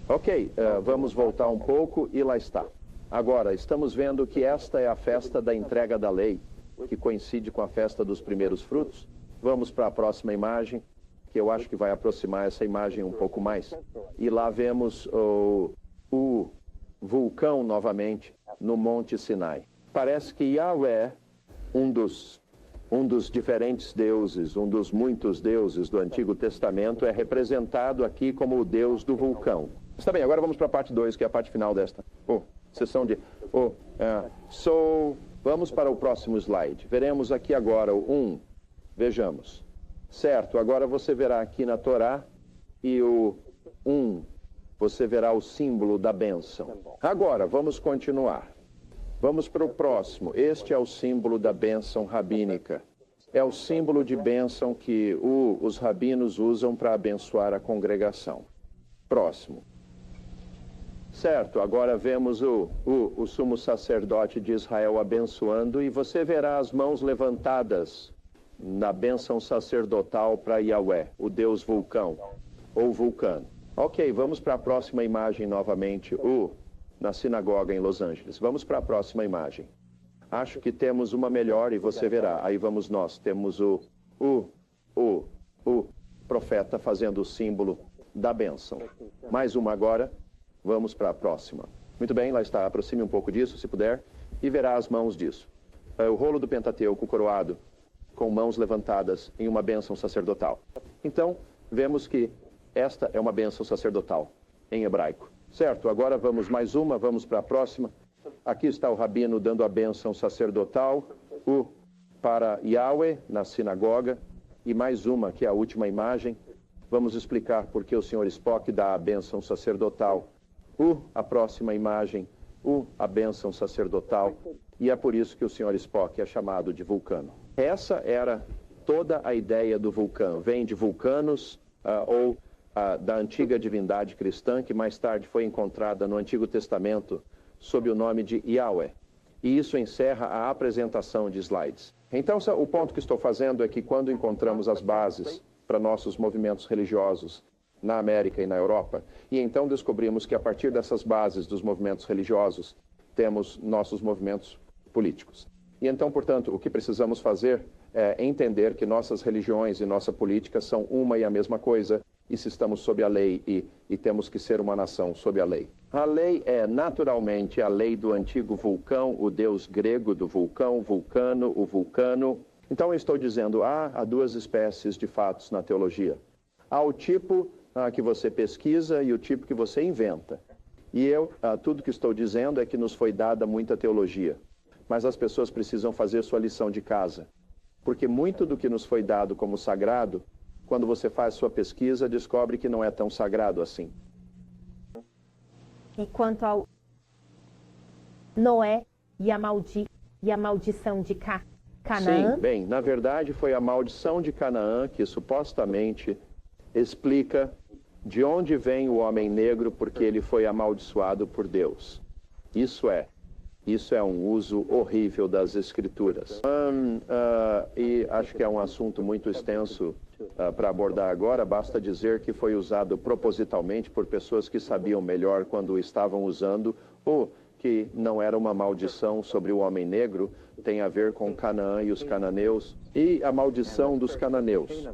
Speaker 4: Ok, vamos voltar um pouco e lá está. Agora, estamos vendo que esta é a festa da entrega da lei, que coincide com a festa dos primeiros frutos. Vamos para a próxima imagem, que eu acho que vai aproximar essa imagem um pouco mais. E lá vemos o vulcão novamente no Monte Sinai. Parece que Yahweh, um dos diferentes deuses, um dos muitos deuses do Antigo Testamento, é representado aqui como o Deus do vulcão. Está bem, agora vamos para a parte 2, que é a parte final desta sessão de... Vamos para o próximo slide. Veremos aqui agora o 1. Vejamos. Certo, agora você verá aqui na Torá e o 1, você verá o símbolo da bênção. Agora, vamos continuar. Vamos para o próximo. Este é o símbolo da bênção rabínica. É o símbolo de bênção que os rabinos usam para abençoar a congregação. Próximo. Certo, agora vemos o sumo sacerdote de Israel abençoando, e você verá as mãos levantadas na bênção sacerdotal para Yahweh, o Deus vulcão, ou vulcano. Ok, vamos para a próxima imagem novamente, na sinagoga em Los Angeles. Vamos para a próxima imagem. Acho que temos uma melhor e você verá. Aí vamos nós, temos o profeta fazendo o símbolo da bênção. Mais uma agora. Vamos para a próxima. Muito bem, lá está. Aproxime um pouco disso, se puder, e verá as mãos disso. O rolo do Pentateuco coroado, com mãos levantadas em uma bênção sacerdotal. Então, vemos que esta é uma bênção sacerdotal, em hebraico. Certo, agora vamos mais uma, vamos para a próxima. Aqui está o rabino dando a bênção sacerdotal para Yahweh, na sinagoga. E mais uma, que é a última imagem. Vamos explicar por que o Sr. Spock dá a bênção sacerdotal. A próxima imagem, a bênção sacerdotal, e é por isso que o Sr. Spock é chamado de vulcano. Essa era toda a ideia do vulcão. Vem de vulcanos, da antiga divindade cristã, que mais tarde foi encontrada no Antigo Testamento sob o nome de Yahweh. E isso encerra a apresentação de slides. Então, o ponto que estou fazendo é que quando encontramos as bases para nossos movimentos religiosos na América e na Europa, e então descobrimos que a partir dessas bases dos movimentos religiosos temos nossos movimentos políticos. E então, portanto, o que precisamos fazer é entender que nossas religiões e nossa política são uma e a mesma coisa, e se estamos sob a lei e temos que ser uma nação sob a lei. A lei é naturalmente a lei do antigo vulcão, o deus grego do vulcão, vulcano, o vulcano. Então eu estou dizendo, há duas espécies de fatos na teologia. Há o tipo que você pesquisa e o tipo que você inventa. E tudo que estou dizendo é que nos foi dada muita teologia. Mas as pessoas precisam fazer sua lição de casa. Porque muito do que nos foi dado como sagrado, quando você faz sua pesquisa, descobre que não é tão sagrado assim.
Speaker 3: E quanto ao Noé e a maldição de Canaã?
Speaker 4: Sim, bem, na verdade foi a maldição de Canaã que supostamente explica de onde vem o homem negro porque ele foi amaldiçoado por Deus. Isso é um uso horrível das escrituras. E acho que é um assunto muito extenso para abordar agora. Basta dizer que foi usado propositalmente por pessoas que sabiam melhor quando estavam usando, ou que não era uma maldição sobre o homem negro, tem a ver com Canaã e os cananeus, e a maldição dos cananeus.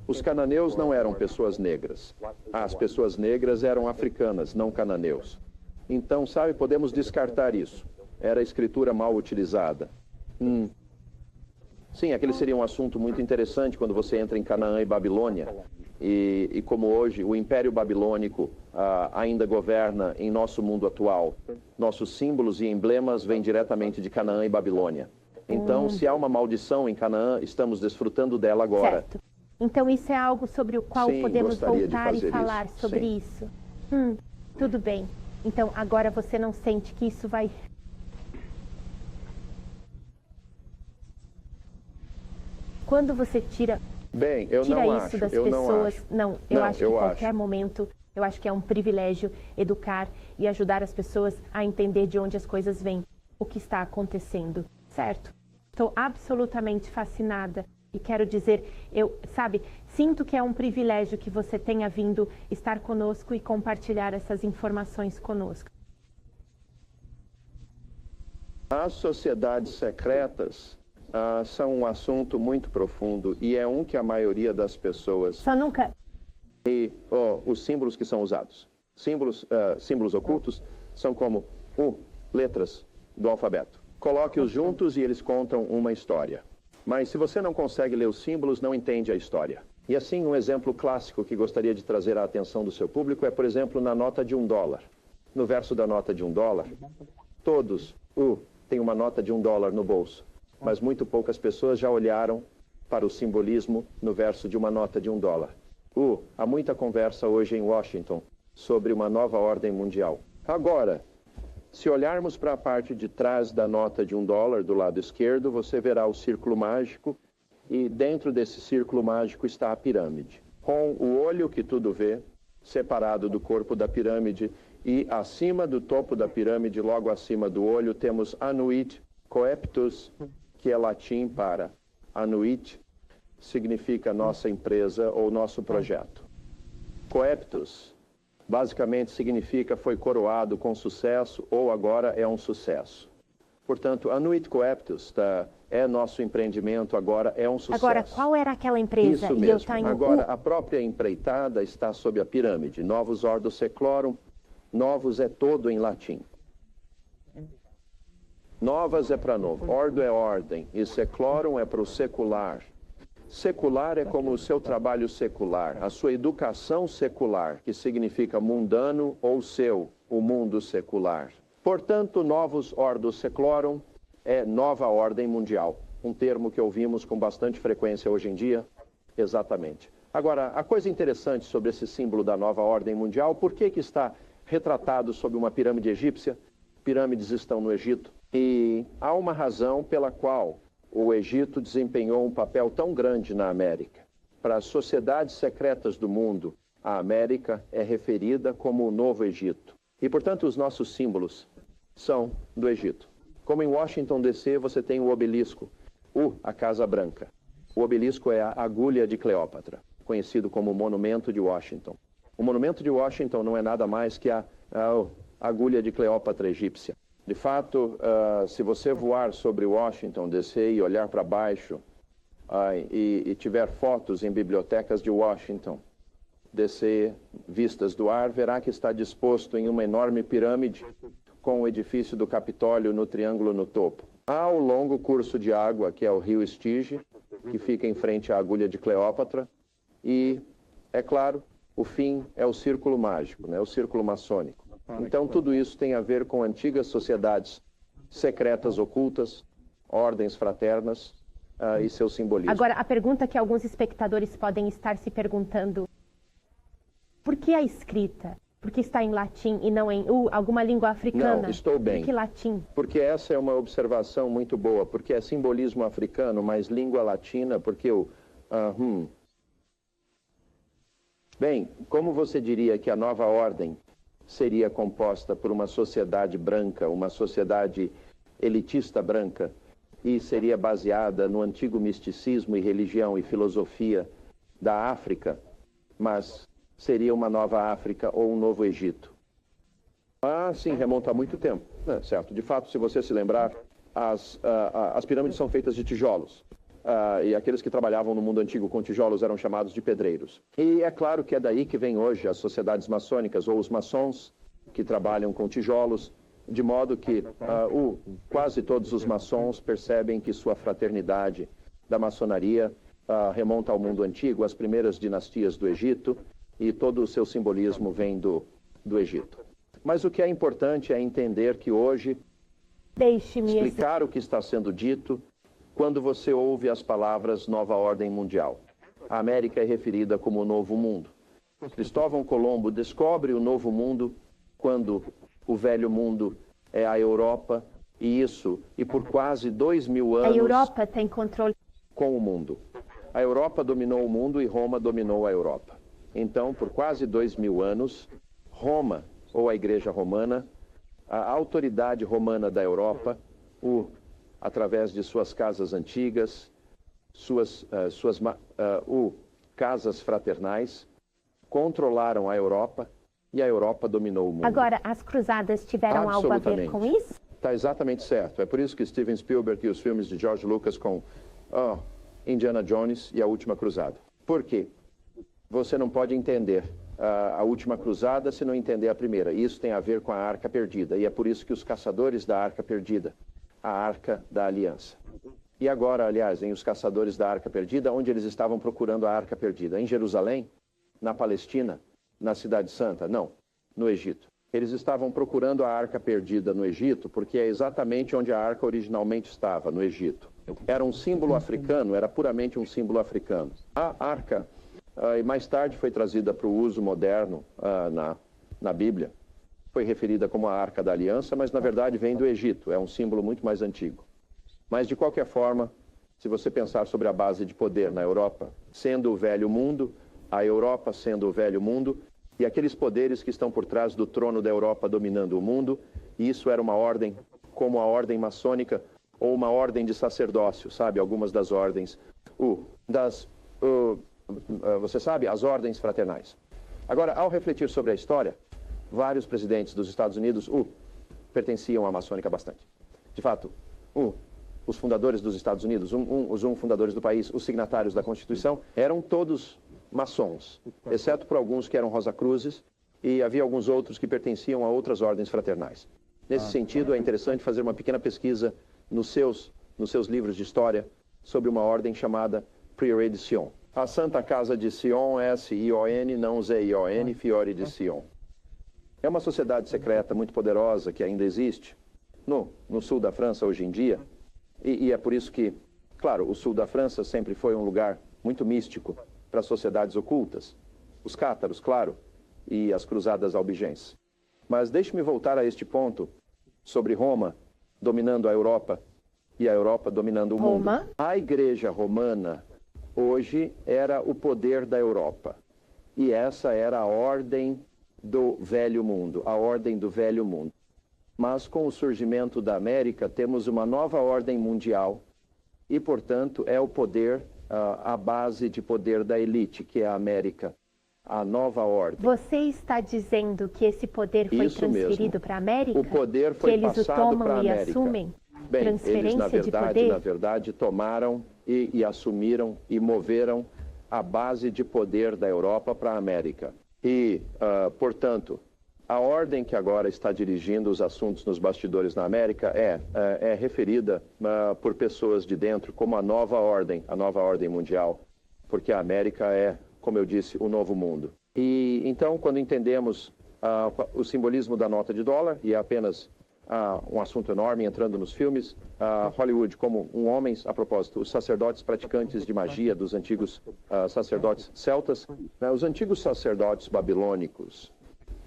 Speaker 4: Os cananeus não eram pessoas negras. As pessoas negras eram africanas, não cananeus. Então, sabe, podemos descartar isso. Era a escritura mal utilizada. Sim, aquele seria um assunto muito interessante quando você entra em Canaã e Babilônia. E como hoje o Império Babilônico ainda governa em nosso mundo atual, nossos símbolos e emblemas vêm diretamente de Canaã e Babilônia. Então, se há uma maldição em Canaã, estamos desfrutando dela agora.
Speaker 3: Certo. Então, isso é algo sobre o qual podemos voltar e falar sobre isso. Tudo bem. Então, agora você não sente que isso vai... Quando você tira isso das pessoas... Não, eu acho que em qualquer momento, eu acho que é um privilégio educar e ajudar as pessoas a entender de onde as coisas vêm, o que está acontecendo, certo? Estou absolutamente fascinada e quero dizer, sinto que é um privilégio que você tenha vindo estar conosco e compartilhar essas informações conosco.
Speaker 4: As sociedades secretas são um assunto muito profundo e é um que a maioria das pessoas...
Speaker 3: Só nunca...
Speaker 4: E os símbolos que são usados. Símbolos ocultos são como letras do alfabeto. Coloque-os juntos e eles contam uma história. Mas se você não consegue ler os símbolos, não entende a história. E assim, um exemplo clássico que gostaria de trazer à atenção do seu público é, por exemplo, na nota de $1. No verso da nota de $1, todos têm uma nota de $1 no bolso. Mas muito poucas pessoas já olharam para o simbolismo no verso de uma nota de $1. Há muita conversa hoje em Washington sobre uma nova ordem mundial. Agora, se olharmos para a parte de trás da nota de $1 do lado esquerdo, você verá o círculo mágico e dentro desse círculo mágico está a pirâmide. Com o olho que tudo vê, separado do corpo da pirâmide, e acima do topo da pirâmide, logo acima do olho, temos Anuit Coeptus, que é latim para Anuit, significa nossa empresa ou nosso projeto. Coeptus basicamente significa foi coroado com sucesso ou agora é um sucesso. Portanto, Anuit Coeptus é nosso empreendimento, agora é um sucesso.
Speaker 3: Agora, qual era aquela empresa?
Speaker 4: Isso mesmo. Agora, a própria empreitada está sob a pirâmide. Novus Ordo Seclorum, novus é todo em latim. Novas é para novo, ordo é ordem, e seclorum é para o secular. Secular é como o seu trabalho secular, a sua educação secular, que significa mundano ou o mundo secular. Portanto, Novus Ordo Seclorum é nova ordem mundial, um termo que ouvimos com bastante frequência hoje em dia. Exatamente. Agora, a coisa interessante sobre esse símbolo da nova ordem mundial, por que está retratado sob uma pirâmide egípcia? Pirâmides estão no Egito. E há uma razão pela qual o Egito desempenhou um papel tão grande na América. Para as sociedades secretas do mundo, a América é referida como o Novo Egito. E, portanto, os nossos símbolos são do Egito. Como em Washington, D.C., você tem o obelisco, a Casa Branca. O obelisco é a agulha de Cleópatra, conhecido como o Monumento de Washington. O Monumento de Washington não é nada mais que a agulha de Cleópatra egípcia. De fato, se você voar sobre Washington, D.C. e olhar para baixo e tiver fotos em bibliotecas de Washington, D.C. vistas do ar, verá que está disposto em uma enorme pirâmide com o edifício do Capitólio no triângulo no topo. Há o longo curso de água, que é o rio Estige, que fica em frente à agulha de Cleópatra, e, é claro, o fim é o círculo mágico, né? O círculo maçônico. Então, tudo isso tem a ver com antigas sociedades secretas, ocultas, ordens fraternas e seu simbolismo.
Speaker 3: Agora, a pergunta que alguns espectadores podem estar se perguntando: por que a escrita? Por que está em latim e não em alguma língua africana?
Speaker 4: Não, estou bem.
Speaker 3: Por que latim?
Speaker 4: Porque essa é uma observação muito boa, porque é simbolismo africano, mas língua latina, porque Bem, como você diria que a nova ordem seria composta por uma sociedade branca, uma sociedade elitista branca, e seria baseada no antigo misticismo e religião e filosofia da África, mas seria uma nova África ou um novo Egito? Ah, sim, remonta a muito tempo. Certo. De fato, se você se lembrar, as pirâmides são feitas de tijolos. E aqueles que trabalhavam no mundo antigo com tijolos eram chamados de pedreiros. E é claro que é daí que vem hoje as sociedades maçônicas, ou os maçons, que trabalham com tijolos, de modo que quase todos os maçons percebem que sua fraternidade da maçonaria remonta ao mundo antigo, às primeiras dinastias do Egito, e todo o seu simbolismo vem do Egito. Mas o que é importante é entender que hoje, explicar o que está sendo dito quando você ouve as palavras Nova Ordem Mundial. A América é referida como o Novo Mundo. Cristóvão Colombo descobre o Novo Mundo quando o Velho Mundo é a Europa, e por quase 2000 anos...
Speaker 3: A Europa tem controle
Speaker 4: com o mundo. A Europa dominou o mundo e Roma dominou a Europa. Então, por quase 2000 anos, Roma, ou a Igreja Romana, a autoridade romana da Europa, através de suas casas antigas, casas fraternais, controlaram a Europa e a Europa dominou o mundo.
Speaker 3: Agora, as cruzadas tiveram algo a ver com isso?
Speaker 4: Está exatamente certo. É por isso que Steven Spielberg e os filmes de George Lucas com Indiana Jones e a Última Cruzada. Por quê? Você não pode entender a Última Cruzada se não entender a primeira. Isso tem a ver com a Arca Perdida. E é por isso que os caçadores da Arca Perdida, a Arca da Aliança. E agora, aliás, vem os caçadores da Arca Perdida, onde eles estavam procurando a Arca Perdida? Em Jerusalém? Na Palestina? Na Cidade Santa? Não, no Egito. Eles estavam procurando a Arca Perdida no Egito, porque é exatamente onde a Arca originalmente estava, no Egito. Era um símbolo africano, era puramente um símbolo africano. A Arca, e mais tarde foi trazida para o uso moderno na Bíblia. Foi referida como a Arca da Aliança, mas na verdade vem do Egito, é um símbolo muito mais antigo. Mas de qualquer forma, se você pensar sobre a base de poder na Europa, sendo o Velho Mundo, a Europa sendo o Velho Mundo, e aqueles poderes que estão por trás do trono da Europa dominando o mundo, e isso era uma ordem como a ordem maçônica ou uma ordem de sacerdócio, sabe? Algumas das ordens, você sabe, as ordens fraternais. Agora, ao refletir sobre a história, vários presidentes dos Estados Unidos pertenciam à maçônica bastante. De fato, os fundadores dos Estados Unidos, os fundadores do país, os signatários da Constituição, eram todos maçons, exceto por alguns que eram Rosacruzes, e havia alguns outros que pertenciam a outras ordens fraternais. Nesse sentido, é interessante fazer uma pequena pesquisa nos seus livros de história sobre uma ordem chamada Prieuré de Sion. A Santa Casa de Sion, S-I-O-N, não Z-I-O-N, Fiore de Sion. É uma sociedade secreta muito poderosa que ainda existe no sul da França hoje em dia, e é por isso que, claro, o sul da França sempre foi um lugar muito místico para as sociedades ocultas, os cátaros, claro, e as cruzadas albigenses. Mas deixe-me voltar a este ponto sobre Roma dominando a Europa e a Europa dominando o mundo. A Igreja Romana hoje era o poder da Europa, e essa era a ordem do Velho Mundo, a ordem do Velho Mundo. Mas com o surgimento da América temos uma nova ordem mundial e, portanto, é o poder, a base de poder da elite, que é a América, a nova ordem.
Speaker 3: Você está dizendo que esse poder foi transferido para a América?
Speaker 4: O poder foi passado para a América.
Speaker 3: Que eles o tomam e assumem?
Speaker 4: Bem,
Speaker 3: transferência
Speaker 4: eles,
Speaker 3: de poder?
Speaker 4: na verdade, tomaram e assumiram e moveram a base de poder da Europa para a América. E, portanto, a ordem que agora está dirigindo os assuntos nos bastidores na América é referida por pessoas de dentro como a nova ordem mundial, porque a América é, como eu disse, o novo mundo. E então, quando entendemos o simbolismo da nota de dólar, e é apenas um assunto enorme entrando nos filmes, Hollywood como homens, a propósito, os sacerdotes praticantes de magia dos antigos sacerdotes celtas, os antigos sacerdotes babilônicos,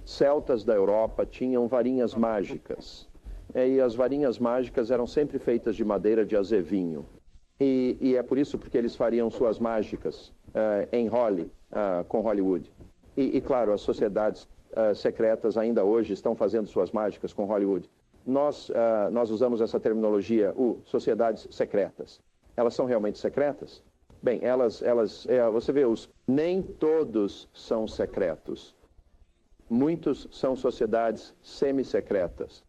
Speaker 4: celtas da Europa, tinham varinhas mágicas. E as varinhas mágicas eram sempre feitas de madeira de azevinho. E é por isso porque eles fariam suas mágicas com Hollywood. E claro, as sociedades secretas ainda hoje estão fazendo suas mágicas com Hollywood. Nós usamos essa terminologia, sociedades secretas. Elas são realmente secretas? Bem, você vê, nem todos são secretos. Muitos são sociedades semi-secretas.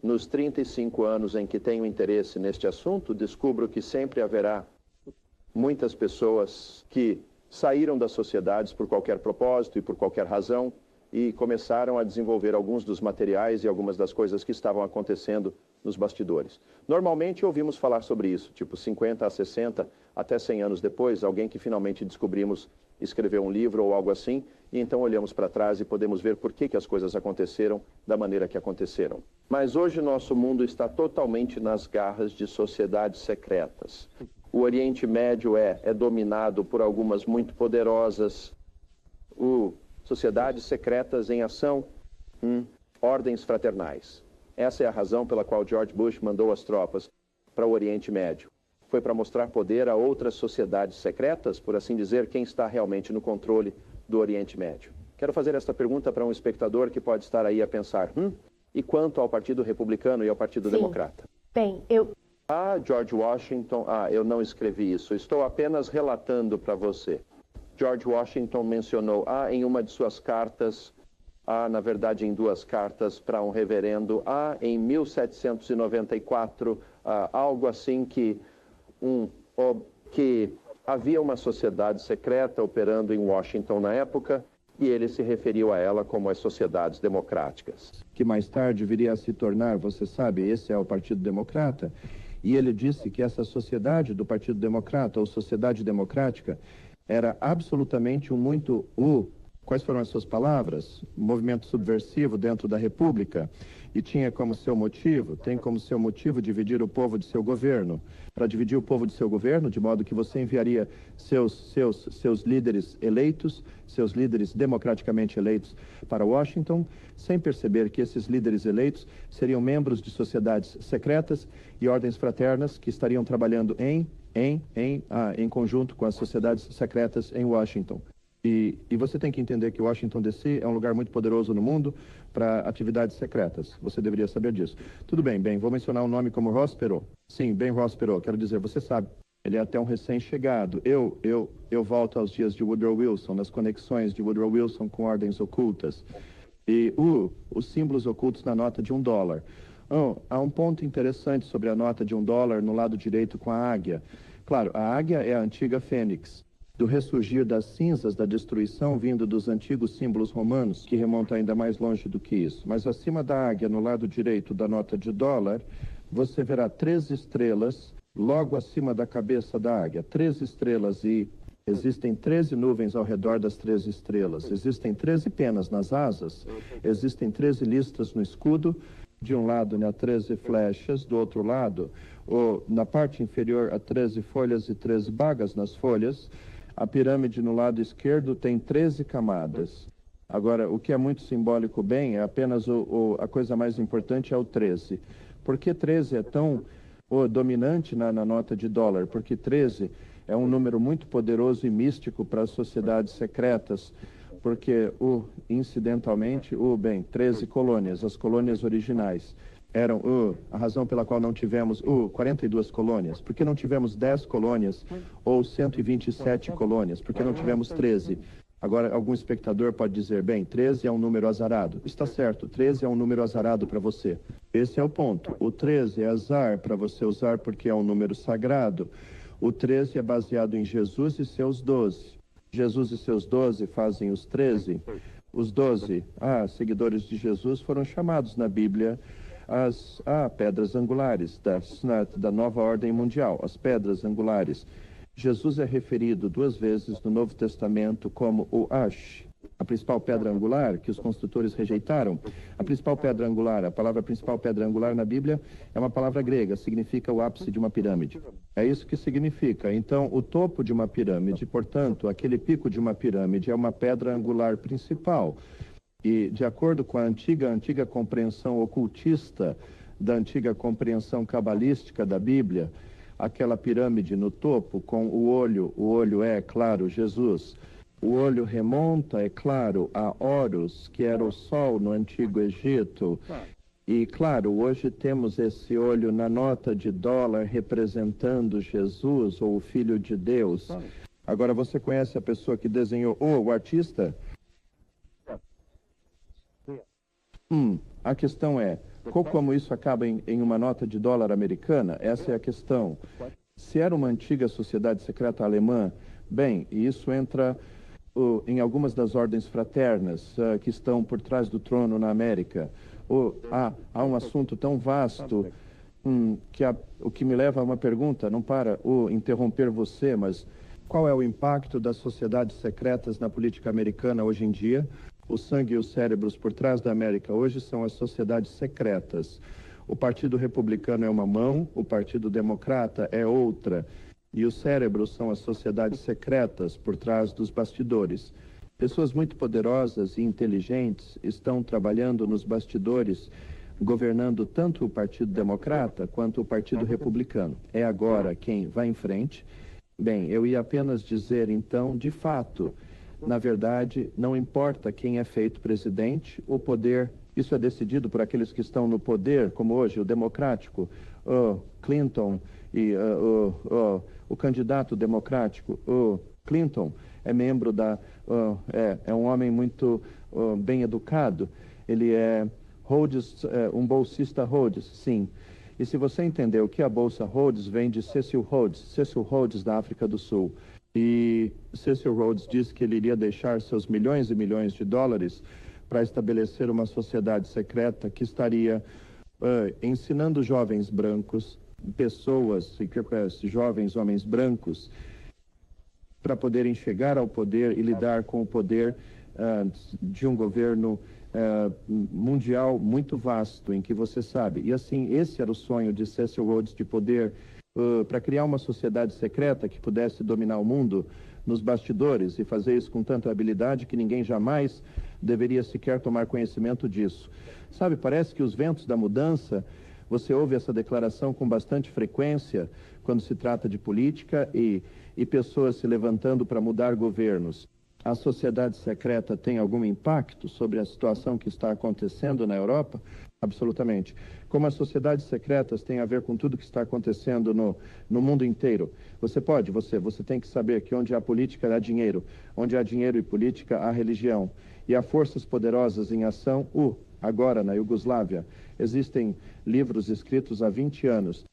Speaker 4: Nos 35 anos em que tenho interesse neste assunto, descubro que sempre haverá muitas pessoas que saíram das sociedades por qualquer propósito e por qualquer razão e começaram a desenvolver alguns dos materiais e algumas das coisas que estavam acontecendo nos bastidores. Normalmente ouvimos falar sobre isso, tipo 50 a 60, até 100 anos depois, alguém que finalmente descobrimos escreveu um livro ou algo assim, e então olhamos para trás e podemos ver por que as coisas aconteceram da maneira que aconteceram. Mas hoje nosso mundo está totalmente nas garras de sociedades secretas. O Oriente Médio é dominado por algumas muito poderosas sociedades secretas em ação, ordens fraternais. Essa é a razão pela qual George Bush mandou as tropas para o Oriente Médio. Foi para mostrar poder a outras sociedades secretas, por assim dizer, quem está realmente no controle do Oriente Médio. Quero fazer esta pergunta para um espectador que pode estar aí a pensar, e quanto ao Partido Republicano e ao Partido Democrata?
Speaker 3: Bem,
Speaker 4: George Washington, eu não escrevi isso, estou apenas relatando para você. George Washington mencionou em uma de suas cartas, na verdade em duas cartas para um reverendo, em 1794, algo assim que havia uma sociedade secreta operando em Washington na época, e ele se referiu a ela como as sociedades democráticas.
Speaker 5: Que mais tarde viria a se tornar, você sabe, esse é o Partido Democrata, e ele disse que essa sociedade do Partido Democrata, ou Sociedade Democrática, era absolutamente quais foram as suas palavras? Um movimento subversivo dentro da República, e tem como seu motivo dividir o povo de seu governo. Para dividir o povo de seu governo, de modo que você enviaria seus líderes eleitos, seus líderes democraticamente eleitos para Washington, sem perceber que esses líderes eleitos seriam membros de sociedades secretas e ordens fraternas que estariam trabalhando em conjunto com as sociedades secretas em Washington. E você tem que entender que Washington DC é um lugar muito poderoso no mundo para atividades secretas. Você deveria saber disso. Tudo bem, vou mencionar um nome como Ross Perot. Sim, Ben Ross Perot. Quero dizer, você sabe, ele é até um recém-chegado. Eu volto aos dias de Woodrow Wilson, nas conexões de Woodrow Wilson com ordens ocultas. E os símbolos ocultos na nota de $1. Há um ponto interessante sobre a nota de $1 no lado direito com a águia. Claro, a águia é a antiga fênix, do ressurgir das cinzas da destruição vindo dos antigos símbolos romanos, que remonta ainda mais longe do que isso. Mas acima da águia, no lado direito da nota de $1, você verá 3 estrelas logo acima da cabeça da águia. 3 estrelas, e existem 13 nuvens ao redor das 13 estrelas. Existem 13 penas nas asas, existem 13 listas no escudo. De um lado, há 13 flechas, do outro lado, na parte inferior, há 13 folhas e 13 bagas nas folhas. A pirâmide no lado esquerdo tem 13 camadas. Agora, o que é muito simbólico, é apenas a coisa mais importante é o 13. Por que 13 é tão dominante na nota de $? Porque 13 é um número muito poderoso e místico para as sociedades secretas, porque incidentalmente, 13 colônias, as colônias originais, eram a razão pela qual não tivemos 42 colônias. Por que não tivemos 10 colônias ou 127 colônias? Por que não tivemos 13? Agora, algum espectador pode dizer, 13 é um número azarado. Está certo, 13 é um número azarado para você. Esse é o ponto. O 13 é azar para você usar porque é um número sagrado. O 13 é baseado em Jesus e seus 12. Jesus e seus 12 fazem os 13. Os 12, seguidores de Jesus, foram chamados na Bíblia as pedras angulares da nova ordem mundial, as pedras angulares. Jesus é referido 2 vezes no Novo Testamento como o Ash, a principal pedra angular que os construtores rejeitaram. A principal pedra angular, a palavra principal pedra angular na Bíblia é uma palavra grega, significa o ápice de uma pirâmide. É isso que significa. Então, o topo de uma pirâmide, portanto, aquele pico de uma pirâmide é uma pedra angular principal. E, de acordo com a antiga compreensão ocultista, da antiga compreensão cabalística da Bíblia, aquela pirâmide no topo, com o olho é, claro, Jesus, O olho remonta, é claro, a Horus, que era o sol no Antigo Egito. E, claro, hoje temos esse olho na nota de dólar representando Jesus, ou o Filho de Deus. Agora, você conhece a pessoa que desenhou, o artista? A questão é, como isso acaba em uma nota de dólar americana? Essa é a questão. Se era uma antiga sociedade secreta alemã, bem, isso entra em algumas das ordens fraternas que estão por trás do trono na América. Há um assunto tão vasto o que me leva a uma pergunta, não para interromper você, mas qual é o impacto das sociedades secretas na política americana hoje em dia? O sangue e os cérebros por trás da América hoje são as sociedades secretas. O Partido Republicano é uma mão, o Partido Democrata é outra. E os cérebros são as sociedades secretas por trás dos bastidores. Pessoas muito poderosas e inteligentes estão trabalhando nos bastidores, governando tanto o Partido Democrata quanto o Partido Republicano. É agora quem vai em frente. Bem, eu ia apenas dizer, então, de fato, na verdade, não importa quem é feito presidente, o poder, isso é decidido por aqueles que estão no poder, como hoje o democrático, o Clinton e o candidato democrático, o Clinton, é membro é um homem muito bem educado. Ele é Rhodes, um bolsista Rhodes, sim. E se você entender o que é a Bolsa Rhodes, vem de Cecil Rhodes da África do Sul. E Cecil Rhodes disse que ele iria deixar seus milhões e milhões de dólares para estabelecer uma sociedade secreta que estaria ensinando jovens brancos, jovens homens brancos, para poderem chegar ao poder e lidar com o poder de um governo mundial muito vasto, em que você sabe. E assim, esse era o sonho de Cecil Rhodes, de poder, para criar uma sociedade secreta que pudesse dominar o mundo nos bastidores e fazer isso com tanta habilidade que ninguém jamais deveria sequer tomar conhecimento disso. Sabe, parece que os ventos da mudança, você ouve essa declaração com bastante frequência quando se trata de política e pessoas se levantando para mudar governos. A sociedade secreta tem algum impacto sobre a situação que está acontecendo na Europa? Absolutamente. Como as sociedades secretas têm a ver com tudo que está acontecendo no mundo inteiro. Você tem que saber que onde há política há dinheiro. Onde há dinheiro e política há religião. E há forças poderosas em ação. Agora na Iugoslávia, existem livros escritos há 20 anos.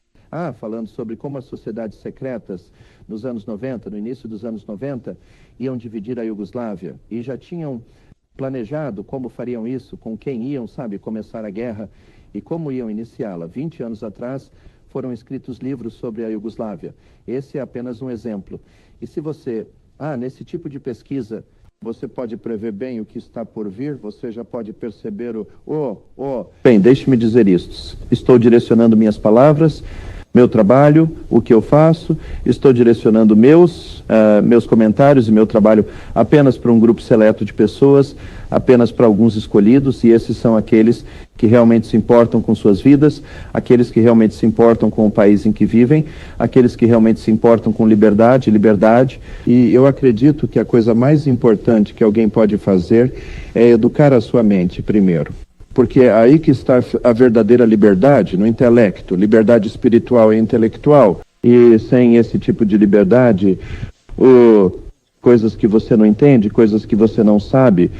Speaker 5: Falando sobre como as sociedades secretas nos anos 90, no início dos anos 90, iam dividir a Iugoslávia. E já tinham planejado como fariam isso, com quem iam, começar a guerra e como iam iniciá-la. 20 anos atrás foram escritos livros sobre a Iugoslávia. Esse é apenas um exemplo. E se você, nesse tipo de pesquisa, você pode prever bem o que está por vir, você já pode perceber Bem, deixe-me dizer isto. Estou direcionando minhas palavras, meu trabalho, o que eu faço, estou direcionando meus comentários e meu trabalho apenas para um grupo seleto de pessoas, apenas para alguns escolhidos, e esses são aqueles que realmente se importam com suas vidas, aqueles que realmente se importam com o país em que vivem, aqueles que realmente se importam com liberdade, e eu acredito que a coisa mais importante que alguém pode fazer é educar a sua mente primeiro. Porque é aí que está a verdadeira liberdade, no intelecto, liberdade espiritual e intelectual. E sem esse tipo de liberdade, coisas que você não entende, coisas que você não sabe,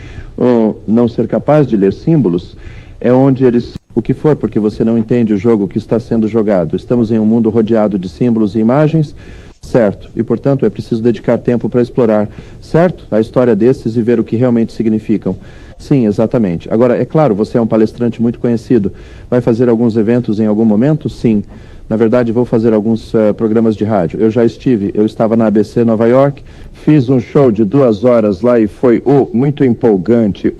Speaker 5: não ser capaz de ler símbolos, é onde o que for, porque você não entende o jogo que está sendo jogado. Estamos em um mundo rodeado de símbolos e imagens, certo? E, portanto, é preciso dedicar tempo para explorar, certo? A história desses e ver o que realmente significam. Sim, exatamente. Agora, é claro, você é um palestrante muito conhecido. Vai fazer alguns eventos em algum momento? Sim. Na verdade, vou fazer alguns programas de rádio. Eu estava na ABC Nova York, fiz um show de 2 horas lá e foi muito empolgante.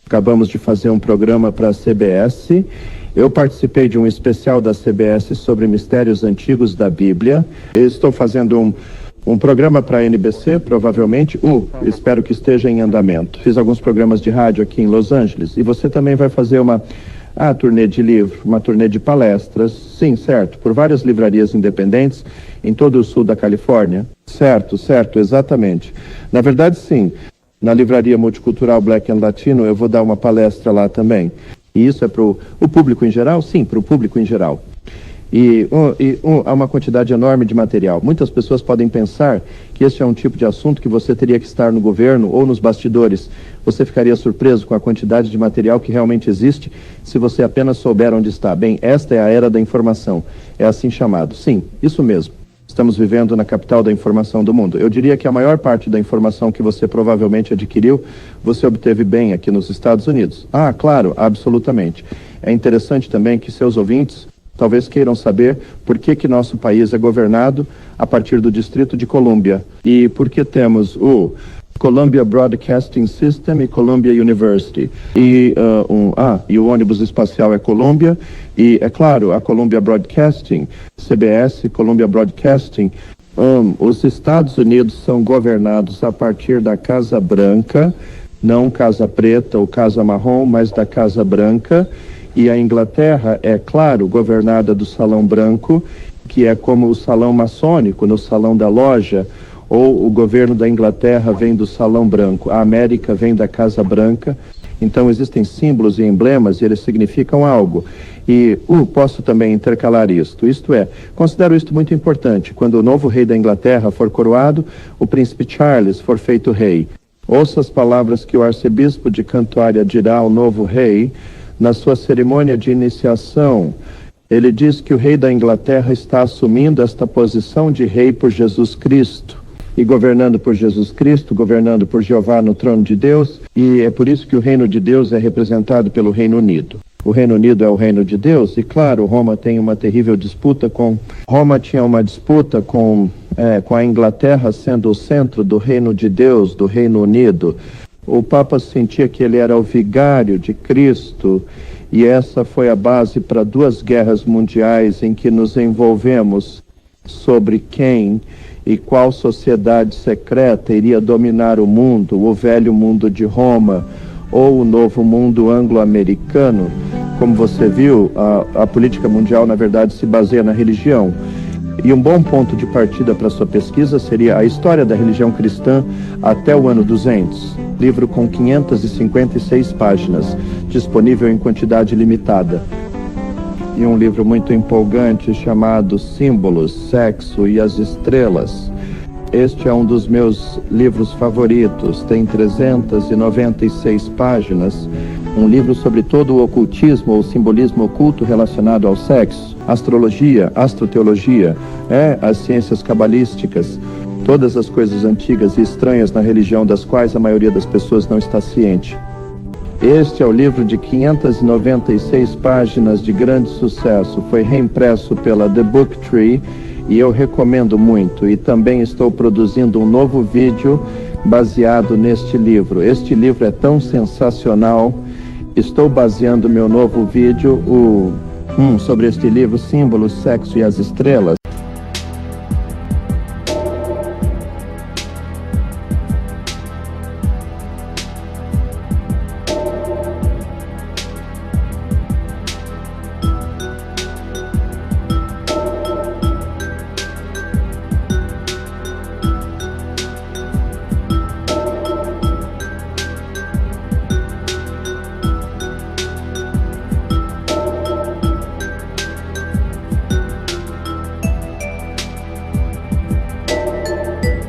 Speaker 5: Acabamos de fazer um programa para a CBS. Eu participei de um especial da CBS sobre mistérios antigos da Bíblia. Eu estou fazendo um programa para a NBC, provavelmente. Espero que esteja em andamento. Fiz alguns programas de rádio aqui em Los Angeles. E você também vai fazer a turnê de livro, uma turnê de palestras, sim, certo, por várias livrarias independentes em todo o sul da Califórnia. Certo, exatamente. Na verdade, sim, na livraria multicultural Black and Latino eu vou dar uma palestra lá também. E isso é para o público em geral? Sim, para o público em geral. Há uma quantidade enorme de material. Muitas pessoas podem pensar que este é um tipo de assunto que você teria que estar no governo ou nos bastidores. Você ficaria surpreso com a quantidade de material que realmente existe se você apenas souber onde está. Bem, esta é a era da informação. É assim chamado. Sim, isso mesmo. Estamos vivendo na capital da informação do mundo. Eu diria que a maior parte da informação que você provavelmente adquiriu, você obteve bem aqui nos Estados Unidos. Ah, claro, absolutamente. É interessante também que seus ouvintes talvez queiram saber por que nosso país é governado a partir do Distrito de Colômbia e por que temos o Columbia Broadcasting System e Columbia University. E o ônibus espacial é Columbia e, é claro, a Columbia Broadcasting, CBS, Columbia Broadcasting. Os Estados Unidos são governados a partir da Casa Branca, não Casa Preta ou Casa Marrom, mas da Casa Branca. E a Inglaterra é, claro, governada do Salão Branco, que é como o salão maçônico no Salão da Loja, ou o governo da Inglaterra vem do Salão Branco, a América vem da Casa Branca. Então existem símbolos e emblemas e eles significam algo. E posso também intercalar isto é, considero isto muito importante. Quando o novo rei da Inglaterra for coroado, o príncipe Charles for feito rei. Ouça as palavras que o arcebispo de Cantuária dirá ao novo rei na sua cerimônia de iniciação. Ele diz que o rei da Inglaterra está assumindo esta posição de rei por Jesus Cristo. E governando por Jesus Cristo, governando por Jeová no trono de Deus, e é por isso que o reino de Deus é representado pelo Reino Unido. O Reino Unido é o reino de Deus, e claro, Roma tem uma terrível disputa Roma tinha uma disputa com a Inglaterra sendo o centro do reino de Deus, do Reino Unido. O Papa sentia que ele era o vigário de Cristo e essa foi a base para 2 guerras mundiais em que nos envolvemos sobre quem e qual sociedade secreta iria dominar o mundo, o velho mundo de Roma ou o novo mundo anglo-americano. Como você viu, a política mundial, na verdade, se baseia na religião. E um bom ponto de partida para sua pesquisa seria a história da religião cristã até o ano 200. Livro com 556 páginas, disponível em quantidade limitada. E um livro muito empolgante chamado Símbolos, Sexo e as Estrelas. Este é um dos meus livros favoritos, tem 396 páginas, um livro sobre todo o ocultismo ou simbolismo oculto relacionado ao sexo, astrologia, astroteologia, as ciências cabalísticas, todas as coisas antigas e estranhas na religião das quais a maioria das pessoas não está ciente. Este é o livro de 596 páginas de grande sucesso, foi reimpresso pela The Book Tree e eu recomendo muito. E também estou produzindo um novo vídeo baseado neste livro. Este livro é tão sensacional, estou baseando meu novo vídeo sobre este livro, Símbolos, Sexo e as Estrelas.